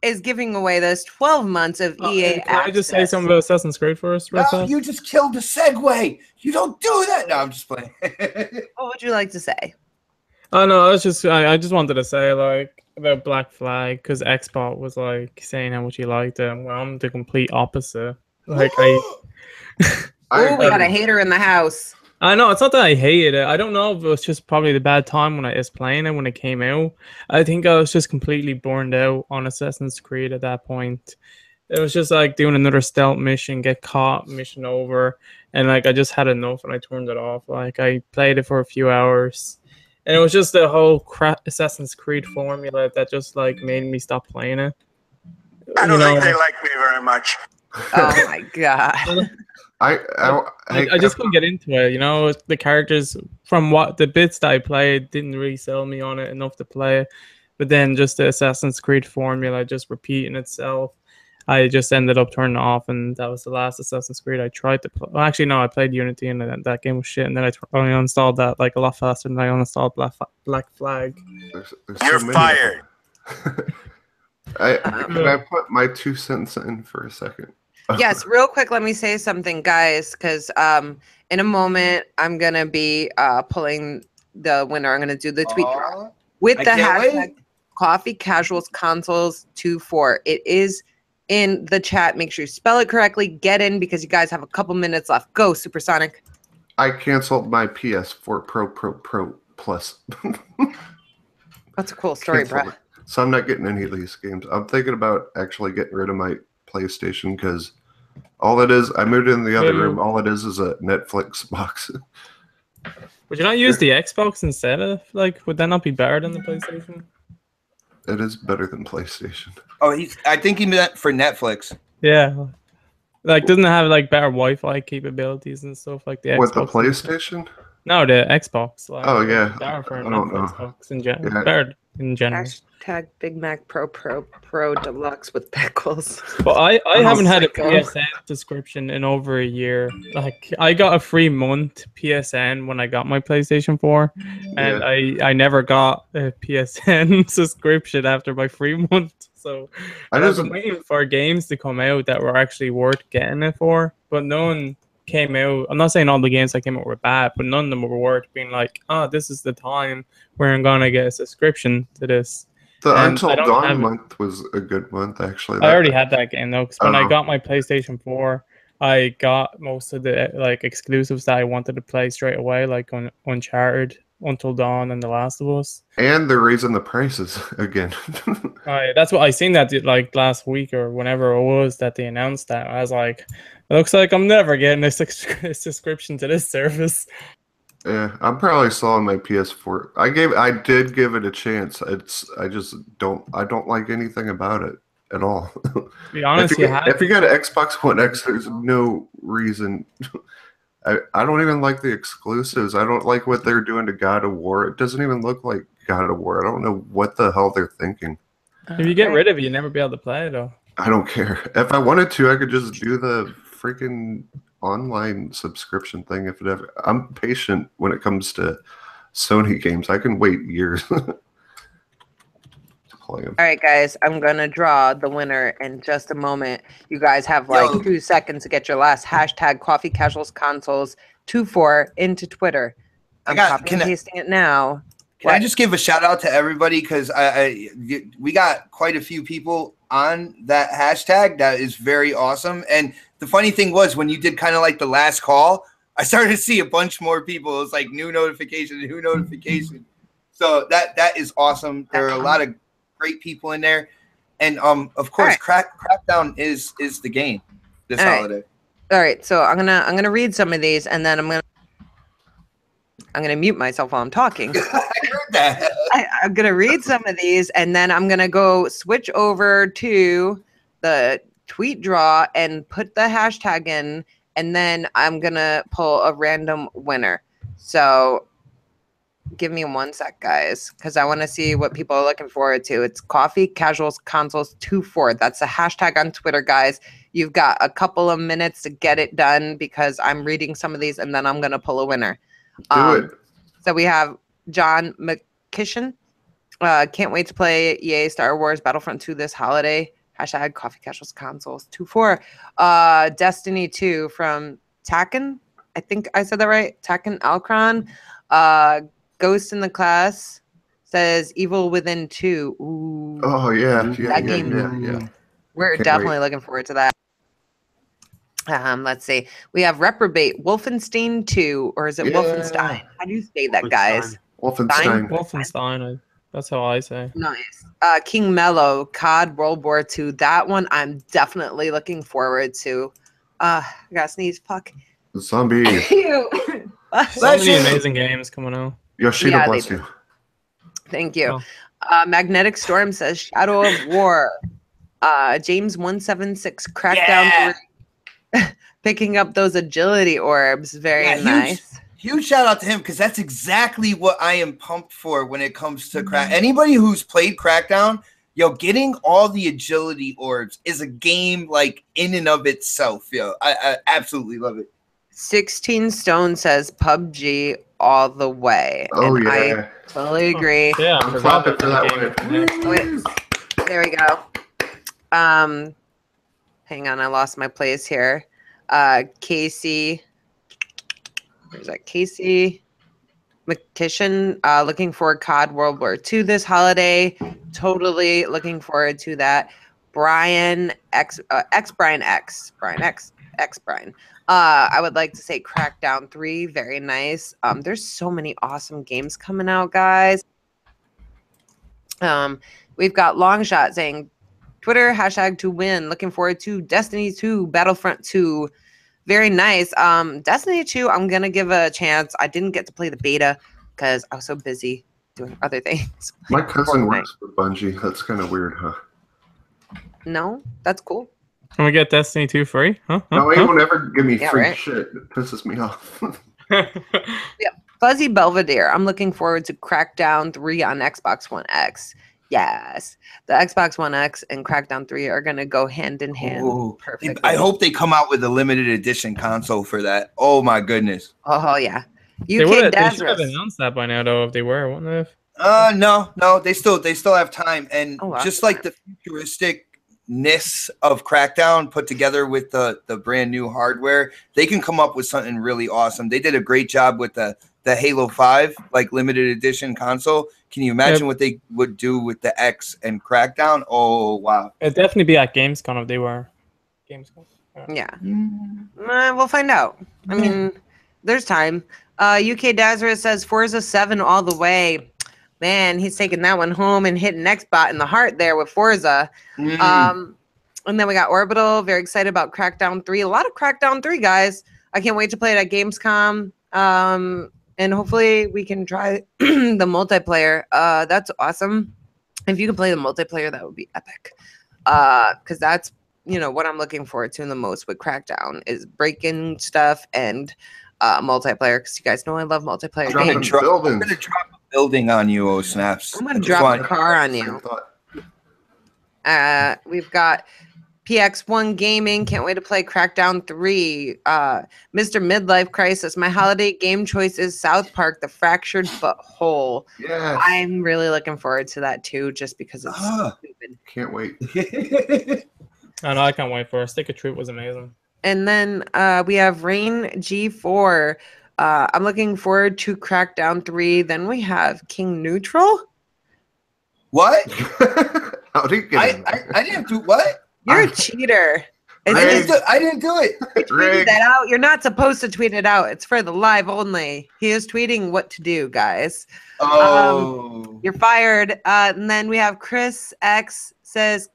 Is giving away this 12 months of EA Can I just say access. something about Assassin's Creed first? No, you just killed the segue. You don't do that. No, I'm just playing. What would you like to say? Oh no, I just wanted to say like about Black Flag because Xbox was like saying how much he liked it. Well, I'm the complete opposite. Like Oh, we got a hater in the house. I know it's not that I hated it. I don't know if it was just probably the bad time when I was playing it when it came out. I think I was just completely burned out on Assassin's Creed at that point. It was just like doing another stealth mission, get caught, mission over, and like I just had enough and I turned it off. Like I played it for a few hours, and it was just the whole Assassin's Creed formula that just like made me stop playing it. I don't think they like me very much. Oh my god. I just couldn't get into it, you know. The characters from what the bits that I played didn't really sell me on it enough to play it. But then just the Assassin's Creed formula just repeating itself, I just ended up turning it off, and that was the last Assassin's Creed I tried to play. Well, actually, no, I played Unity, and that game was shit. And then I uninstalled that like a lot faster than I uninstalled Black Flag. There's You're so many fired. Can I put my 2 cents in for a second? Yes, real quick, let me say something, guys, because in a moment I'm gonna be pulling the winner. I'm gonna do the tweet drop with the hashtag Coffee Casuals Consoles 24. It is in the chat. Make sure you spell it correctly. Get in because you guys have a couple minutes left. Go, Supersonic. I canceled my PS4 Pro Plus. That's a cool story, bro. So I'm not getting any of these games. I'm thinking about actually getting rid of my PlayStation because all it is, I moved in the other room. All it is a Netflix box. Would you not use the Xbox instead of like? Would that not be better than the PlayStation? It is better than PlayStation. Oh, I think he meant for Netflix. Yeah, like doesn't it have like better Wi-Fi capabilities and stuff like the Xbox? With the PlayStation? No, the Xbox. Like, oh yeah, better for I don't know. Xbox in general. Yeah. Better in general. Hashtag Big Mac Pro Deluxe with pickles. But I haven't had a psycho. PSN subscription in over a year. Like I got a free month PSN when I got my PlayStation 4, and I never got a PSN subscription after my free month. So I've been waiting for games to come out that were actually worth getting it for, but no one came out. I'm not saying all the games that came out were bad, but none of them were worth being like, oh, this is the time where I'm gonna get a subscription to this. The Until Dawn month was a good month, actually. I already had that game though, because when I got my PlayStation 4, I got most of the like exclusives that I wanted to play straight away, like on Uncharted, Until Dawn, and The Last of Us. And they're raising the prices again. That's what I seen that like last week or whenever it was that they announced that. I was like, it looks like I'm never getting a subscription to this service. Yeah, I'm probably still on my PS4. I did give it a chance. I don't like anything about it at all. To be honest, if you got an Xbox One X, there's no reason. I don't even like the exclusives. I don't like what they're doing to God of War. It doesn't even look like God of War. I don't know what the hell they're thinking. If you get rid of it, you'll never be able to play it though. I don't care. If I wanted to, I could just do the freaking online subscription thing. If it ever, I'm patient when it comes to Sony games. I can wait years to play them. All right, guys, I'm gonna draw the winner in just a moment. You guys have like 2 seconds to get your last hashtag Coffee Casuals Consoles 24 into Twitter. I'm copying and pasting it now. Can I just give a shout out to everybody because we got quite a few people on that hashtag. That is very awesome. And the funny thing was when you did kind of like the last call, I started to see a bunch more people. It was like new notification. So that is awesome. There are a lot of great people in there. And of course, Crackdown is the game this holiday. All right, so I'm gonna read some of these and then I'm going to mute myself while I'm talking. I heard that. I'm going to read some of these, and then I'm going to go switch over to the tweet draw and put the hashtag in, and then I'm going to pull a random winner. So give me 1 sec, guys, because I want to see what people are looking forward to. It's Coffee Casuals Consoles 24. That's the hashtag on Twitter, guys. You've got a couple of minutes to get it done because I'm reading some of these, and then I'm going to pull a winner. Do it. So we have John McKishin. Can't wait to play EA Star Wars Battlefront 2 this holiday. Hashtag Coffee Casuals Consoles 24. Destiny 2 from Taken. I think I said that right. Taken Alcron. Ghost in the Class says Evil Within 2. Ooh. Oh yeah, That game. yeah. We're Can't definitely wait. looking forward to that. Let's see. We have Reprobate, Wolfenstein 2, or is it Yeah. Wolfenstein? How do you say that, guys? Wolfenstein. Wolfenstein. That's how I say. Nice. King Mello, COD World War II. That one I'm definitely looking forward to. I gotta sneeze. Fuck. Zombie. Ew. So many amazing games coming out. Yoshida, Yeah, they bless do. you. Thank you. Oh. Magnetic Storm says Shadow of War. James 176 Crackdown 3. Picking up those agility orbs. Very nice. Huge shout out to him because that's exactly what I am pumped for when it comes to Crack. Anybody who's played Crackdown, yo, getting all the agility orbs is a game like in and of itself. Yo, I absolutely love it. 16 Stone says PUBG all the way. Oh and yeah. I totally agree. Yeah, I'm clapping for that game. one. There we go. Hang on, I lost my place here. Casey. Where's that? Casey McKishin. Looking for COD World War II this holiday. Totally looking forward to that. Brian X Brian X. Brian X. X Brian. I would like to say Crackdown 3. Very nice. There's so many awesome games coming out, guys. We've got Longshot saying Twitter hashtag to win. Looking forward to Destiny 2, Battlefront 2. Very nice. Destiny 2, I'm gonna give a chance. I didn't get to play the beta because I was so busy doing other things. My cousin Fortnite. works for Bungie. That's kind of weird, huh? No, that's cool. Can we get Destiny 2 free? Huh? No, he won't ever give me Yeah, free right. shit. It pisses me off. Fuzzy Belvedere. I'm looking forward to Crackdown 3 on Xbox One X. Yes, the Xbox One X and Crackdown 3 are gonna go hand in hand. Ooh, Perfect. I hope they come out with a limited edition console for that. Oh my goodness. Oh yeah. They UK should have Dazarus. announced that by now, though, if they were, wouldn't they have? No, they still have time, and Oh, wow. just like the futuristicness of Crackdown put together with the brand new hardware, they can come up with something really awesome. They did a great job with the Halo 5 like limited edition console. Can you imagine what they would do with the X and Crackdown? Oh wow. It'd definitely be at Gamescom if they were. Gamescom. Yeah. We'll find out. I mean, there's time. UK Dazarus says Forza 7 all the way. Man, he's taking that one home and hitting Xbot in the heart there with Forza. And then we got Orbital. Very excited about Crackdown 3. A lot of Crackdown 3, guys. I can't wait to play it at Gamescom. And hopefully we can try the multiplayer. That's awesome. If you can play the multiplayer, that would be epic. Because that's, what I'm looking forward to the most with Crackdown is breaking stuff and multiplayer. Because you guys know I love multiplayer Dropping games. I'm buildings. gonna drop a building on you, oh snaps. I'm going to drop a car on you. We've got PX1 Gaming. Can't wait to play Crackdown 3. Mr. Midlife Crisis. My holiday game choice is South Park, The Fractured Butthole. Yes. I'm really looking forward to that too, just because it's stupid. Can't wait. I know, I can't wait for it. Stick of Truth was amazing. And then we have Rain G4. I'm looking forward to Crackdown 3. Then we have King Neutral. What? How did you get in there? I didn't do what? You're a cheater. I didn't do it. Tweeted that out. You're not supposed to tweet it out. It's for the live only. He is tweeting what to do, guys. Oh. You're fired. And then we have Chris X says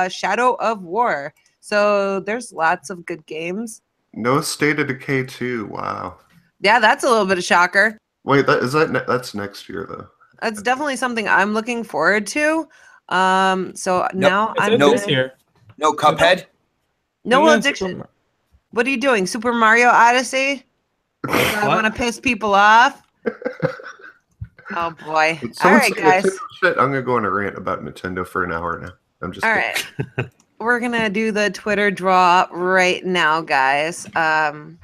Shadow of War. So there's lots of good games. No State of Decay 2. Wow. Yeah, that's a little bit of shocker. Wait, that's next year though. That's definitely something I'm looking forward to. So now It's I'm out this gonna- year. No Cuphead. No Isn't it addiction. Super- What are you doing? Super Mario Odyssey? I want to piss people off. Oh boy! All Someone right, say guys. Nintendo shit. I'm gonna go on a rant about Nintendo for an hour now. I'm just All kidding. right. We're gonna do the Twitter draw right now, guys. Hang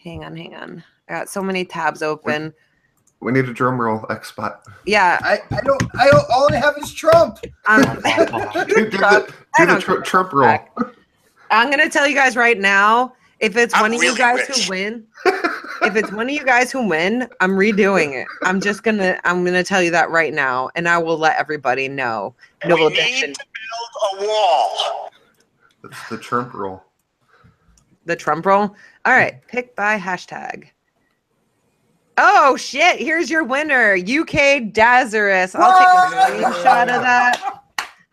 on. I got so many tabs open. We need a drum roll, Xbot. Yeah. I all I have is Trump. Do the Trump roll. I'm gonna tell you guys right now. If it's I'm one of you really guys rich. who win, if it's one of you guys who win, I'm redoing it. I'm gonna tell you that right now, and I will let everybody know. No We addiction. need to build a wall. It's the Trump roll. The Trump roll. All right, pick by hashtag. Oh shit! Here's your winner, UK Dazarus. I'll take a screenshot of that.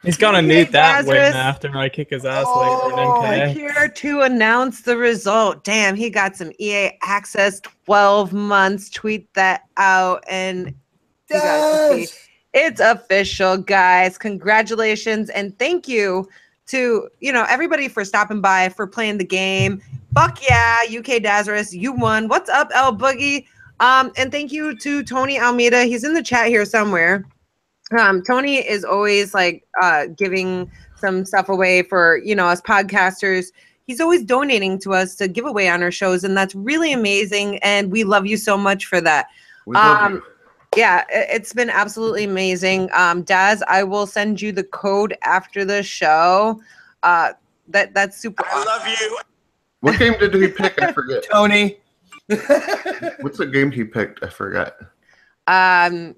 He's gonna UK need that win Dazarus. after I kick his ass later in MK. Here to announce the result. Damn, he got some EA access 12 months. Tweet that out and you guys can see. It's official, guys. Congratulations and thank you to everybody for stopping by, for playing the game. Fuck yeah, UK Dazarus, you won. What's up, L Boogie? And thank you to Tony Almeida. He's in the chat here somewhere. Tony is always like giving some stuff away for us podcasters. He's always donating to us to give away on our shows, and that's really amazing. And we love you so much for that. We love you. Yeah, it's been absolutely amazing. Daz, I will send you the code after the show. That's super I awesome. love you. What game did he pick? I forget. Tony. What's the game he picked? I forgot.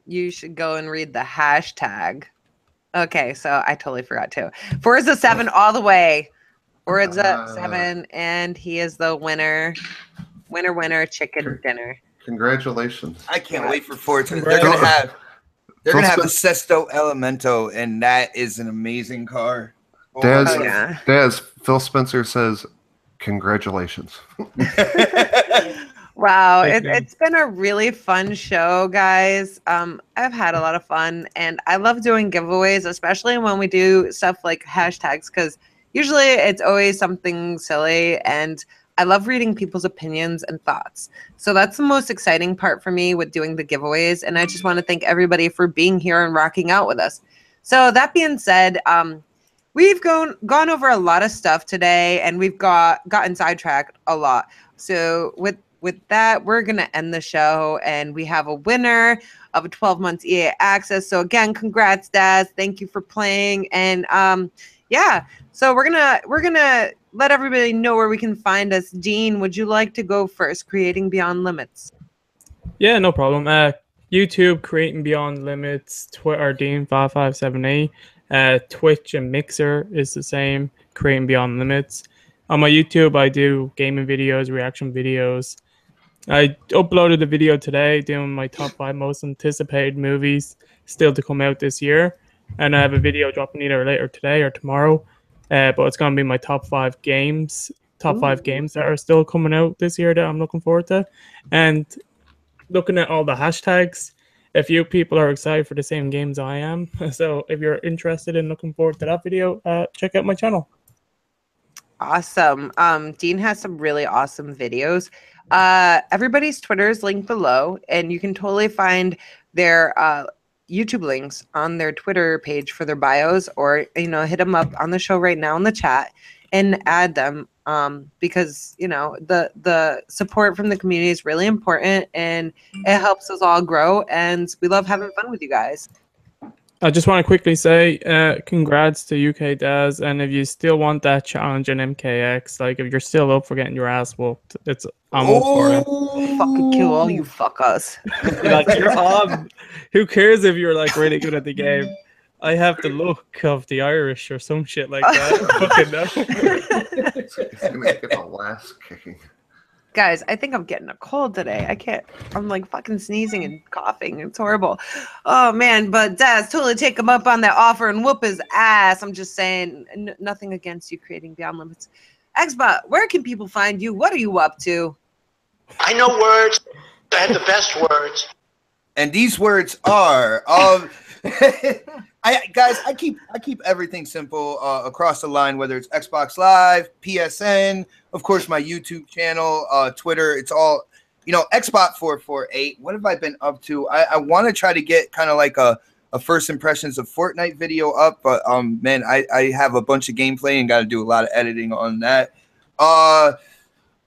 You should go and read the hashtag. Okay, so I totally forgot too. Forza 7 all the way. Forza 7, and he is the winner. Winner, chicken dinner. Congratulations. I can't wait for Forza. Congrats. They're gonna have the Sesto Elemento, and that is an amazing car. Oh, Daz, Oh, yeah. Daz, Phil Spencer says, congratulations. Wow, Thank you. it's been a really fun show, guys. I've had a lot of fun, and I love doing giveaways, especially when we do stuff like hashtags, because usually it's always something silly, and I love reading people's opinions and thoughts. So that's the most exciting part for me with doing the giveaways, and I just want to thank everybody for being here and rocking out with us. So that being said, we've gone over a lot of stuff today, and we've gotten sidetracked a lot. So with that, we're going to end the show, and we have a winner of a 12 months EA access. So again, congrats, Daz. Thank you for playing. And yeah, so we're going to let everybody know where we can find us. Dean, would you like to go first? Creating Beyond Limits. Yeah, no problem. YouTube, Creating Beyond Limits, Twitter, Dean557A. Twitch and Mixer is the same, Creating Beyond Limits. On my YouTube, I do gaming videos, reaction videos. I uploaded a video today doing my top 5 most anticipated movies still to come out this year. And I have a video dropping either later today or tomorrow. But it's going to be my top 5 games, top 5 games that are still coming out this year that I'm looking forward to. And looking at all the hashtags, a few people are excited for the same games I am. So if you're interested in looking forward to that video, check out my channel. Awesome. Dean has some really awesome videos. Everybody's Twitter is linked below, and you can totally find their YouTube links on their Twitter page for their bios, or hit them up on the show right now in the chat and add them, because the support from the community is really important, and it helps us all grow, and we love having fun with you guys. I just want to quickly say congrats to UK Daz, and if you still want that challenge in MKX, like if you're still up for getting your ass whooped, I'm up for it. Fucking kill all you fuckers. Like, you're on. Who cares if you're like really good at the game? I have the look of the Irish or some shit like that. Fucking no. He's gonna get the last kicking. Guys, I think I'm getting a cold today. I'm like fucking sneezing and coughing. It's horrible. Oh man, but Daz, totally take him up on that offer and whoop his ass. I'm just saying, nothing against you Creating Beyond Limits. Xbot, where can people find you? What are you up to? I know words. I have the best words. And these words are I keep everything simple across the line, whether it's Xbox Live, PSN, of course my YouTube channel, Twitter. It's all, Xbot448. What have I been up to? I want to try to get kind of like a first impressions of Fortnite video up, but man, I have a bunch of gameplay and got to do a lot of editing on that.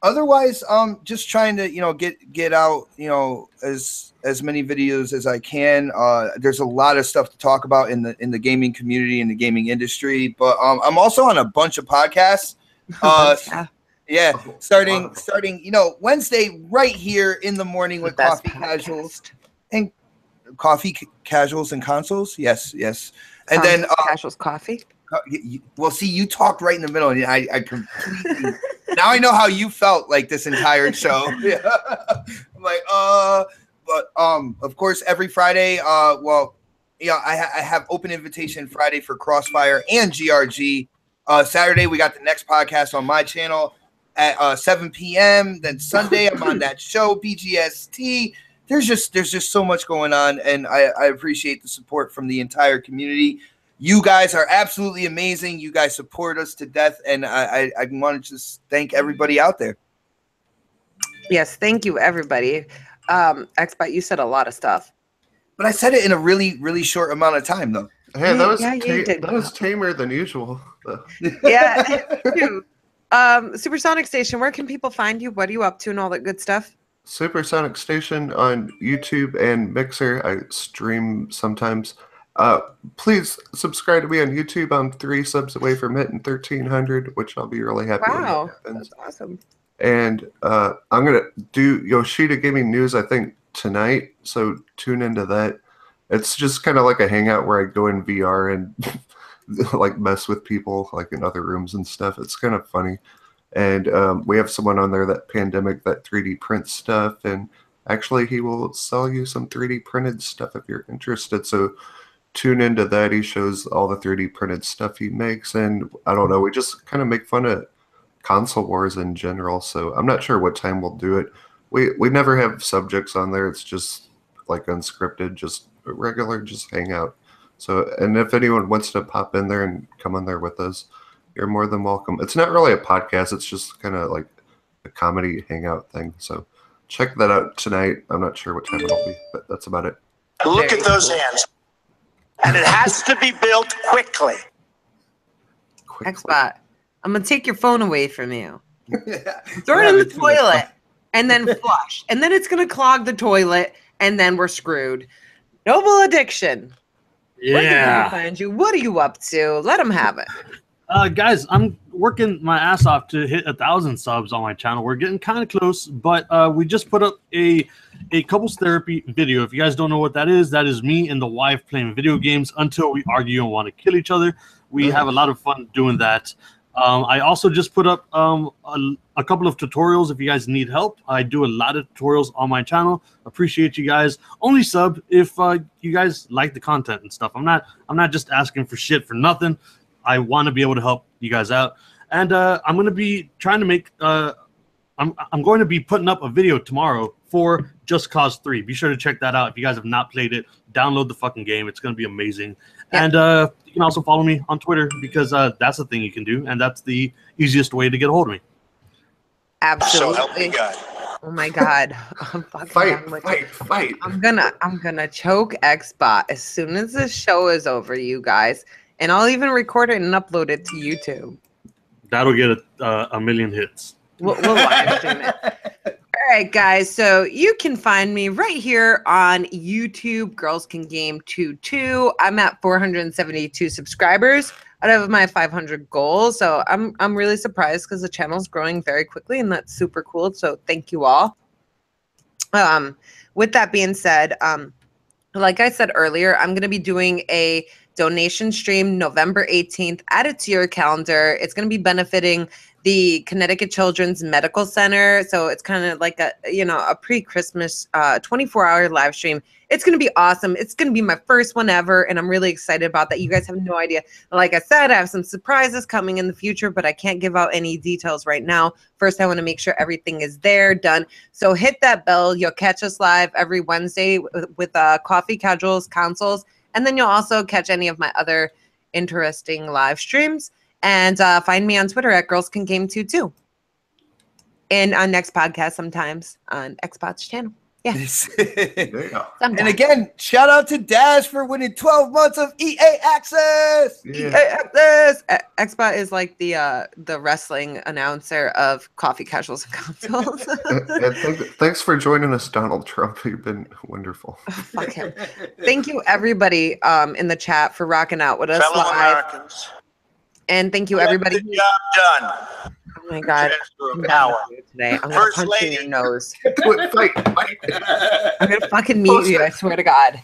Otherwise, just trying to get out as many videos as I can. There's a lot of stuff to talk about in the gaming community and the gaming industry, but I'm also on a bunch of podcasts. Yeah, starting Wednesday right here in the morning with Coffee Casuals and Casuals and Consoles. Yes, and then Casuals Coffee. Well, see, you talked right in the middle, and I completely. Now I know how you felt like this entire show. I'm like, but of course, every Friday, I have open invitation Friday for Crossfire and GRG. Saturday, we got the next podcast on my channel at 7 p.m. Then Sunday, I'm on that show, BGST. There's just so much going on, and I appreciate the support from the entire community. You guys are absolutely amazing. You guys support us to death, and I want to just thank everybody out there. Yes, thank you, everybody. Xbot, you said a lot of stuff. But I said it in a really, really short amount of time, though. Hey, that was tamer than usual. Yeah. Supersonic Station, where can people find you? What are you up to and all that good stuff? Supersonic Station on YouTube and Mixer. I stream sometimes. Please subscribe to me on YouTube. I'm 3 subs away from hitting 1,300, which I'll be really happy when that happens. That's awesome. And I'm going to do Yoshida Gaming News, I think, tonight. So tune into that. It's just kind of like a hangout where I go in VR and like mess with people like in other rooms and stuff. It's kind of funny. And we have someone on there that 3D print stuff. And actually, he will sell you some 3D printed stuff if you're interested. So tune into that. He shows all the 3D printed stuff he makes. And I don't know, we just kind of make fun of console wars in general. So I'm not sure what time we'll do it. We never have subjects on there. It's just like unscripted, just regular, just hang out. So, and if anyone wants to pop in there and come on there with us, you're more than welcome. It's not really a podcast. It's just kind of like a comedy hangout thing. So check that out tonight. I'm not sure what time it'll be, but that's about it. Look at those hands. And it has to be built quickly. Xbot, I'm going to take your phone away from you. Throw it in the toilet and then flush. And then it's going to clog the toilet and then we're screwed. Noble Addiction. Yeah. Where can we find you? What are you up to? Let them have it. Guys, I'm working my ass off to hit 1,000 subs on my channel. We're getting kind of close, but we just put up a couples therapy video. If you guys don't know what that is me and the wife playing video games until we argue and want to kill each other. We have a lot of fun doing that. I also just put up a couple of tutorials if you guys need help. I do a lot of tutorials on my channel. Appreciate you guys. Only sub if you guys like the content and stuff. I'm not just asking for shit for nothing. I want to be able to help you guys out. And I'm going to be trying to make I'm going to be putting up a video tomorrow for Just Cause 3. Be sure to check that out. If you guys have not played it, download the fucking game. It's going to be amazing. Yeah. And you can also follow me on Twitter because that's the thing you can do, and that's the easiest way to get a hold of me. Absolutely. So help me God. Oh my God. I'm fucking fight. I'm gonna choke Xbot as soon as this show is over, you guys. And I'll even record it and upload it to YouTube. That'll get a million hits. We'll live stream it. All right, guys. So you can find me right here on YouTube. Girls Can Game 22. I'm at 472 subscribers out of my 500 goal. So I'm really surprised because the channel's growing very quickly, and that's super cool. So thank you all. With that being said, like I said earlier, I'm going to be doing a donation stream November 18th. Add it to your calendar. It's going to be benefiting the Connecticut Children's Medical Center. So it's kind of like a pre-Christmas 24-hour live stream. It's going to be awesome. It's going to be my first one ever, and I'm really excited about that. You guys have no idea. Like I said, I have some surprises coming in the future, but I can't give out any details right now. First, I want to make sure everything is there, done. So hit that bell. You'll catch us live every Wednesday with Coffee Casuals Consoles, and then you'll also catch any of my other interesting live streams. And find me on Twitter at GirlsCanGame22. And on next podcast sometimes on Xbox channel. Yeah. And again, shout out to Daz for winning 12 months of EA Access. Yeah. EA Access. Xbox is like the wrestling announcer of Coffee Casuals and Consoles. And thanks for joining us, Donald Trump. You've been wonderful. Oh, fuck him. Thank you, everybody in the chat for rocking out with us Fellow live. Americans. And thank you, everybody. Get the job done. Oh my God. Transfer of power. Today. I'm going to First punch you in your lady. nose. Fight. I'm going to fucking mute you, I swear to God.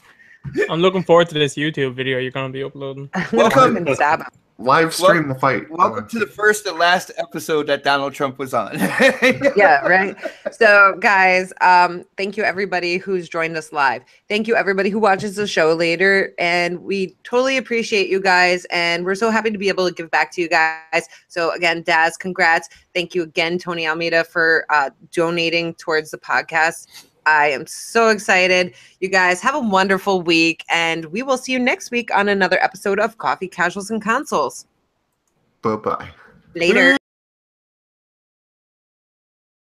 I'm looking forward to this YouTube video you're gonna be uploading. Welcome. Fucking stab him. Live stream the fight. Welcome to the first and last episode that Donald Trump was on. Yeah, right. So, guys, thank you everybody who's joined us live. Thank you everybody who watches the show later, and we totally appreciate you guys, and we're so happy to be able to give back to you guys. So, again, Daz, congrats. Thank you again, Tony Almeida, for donating towards the podcast. I am so excited. You guys have a wonderful week, and we will see you next week on another episode of Coffee Casuals and Consoles. Bye-bye. Later.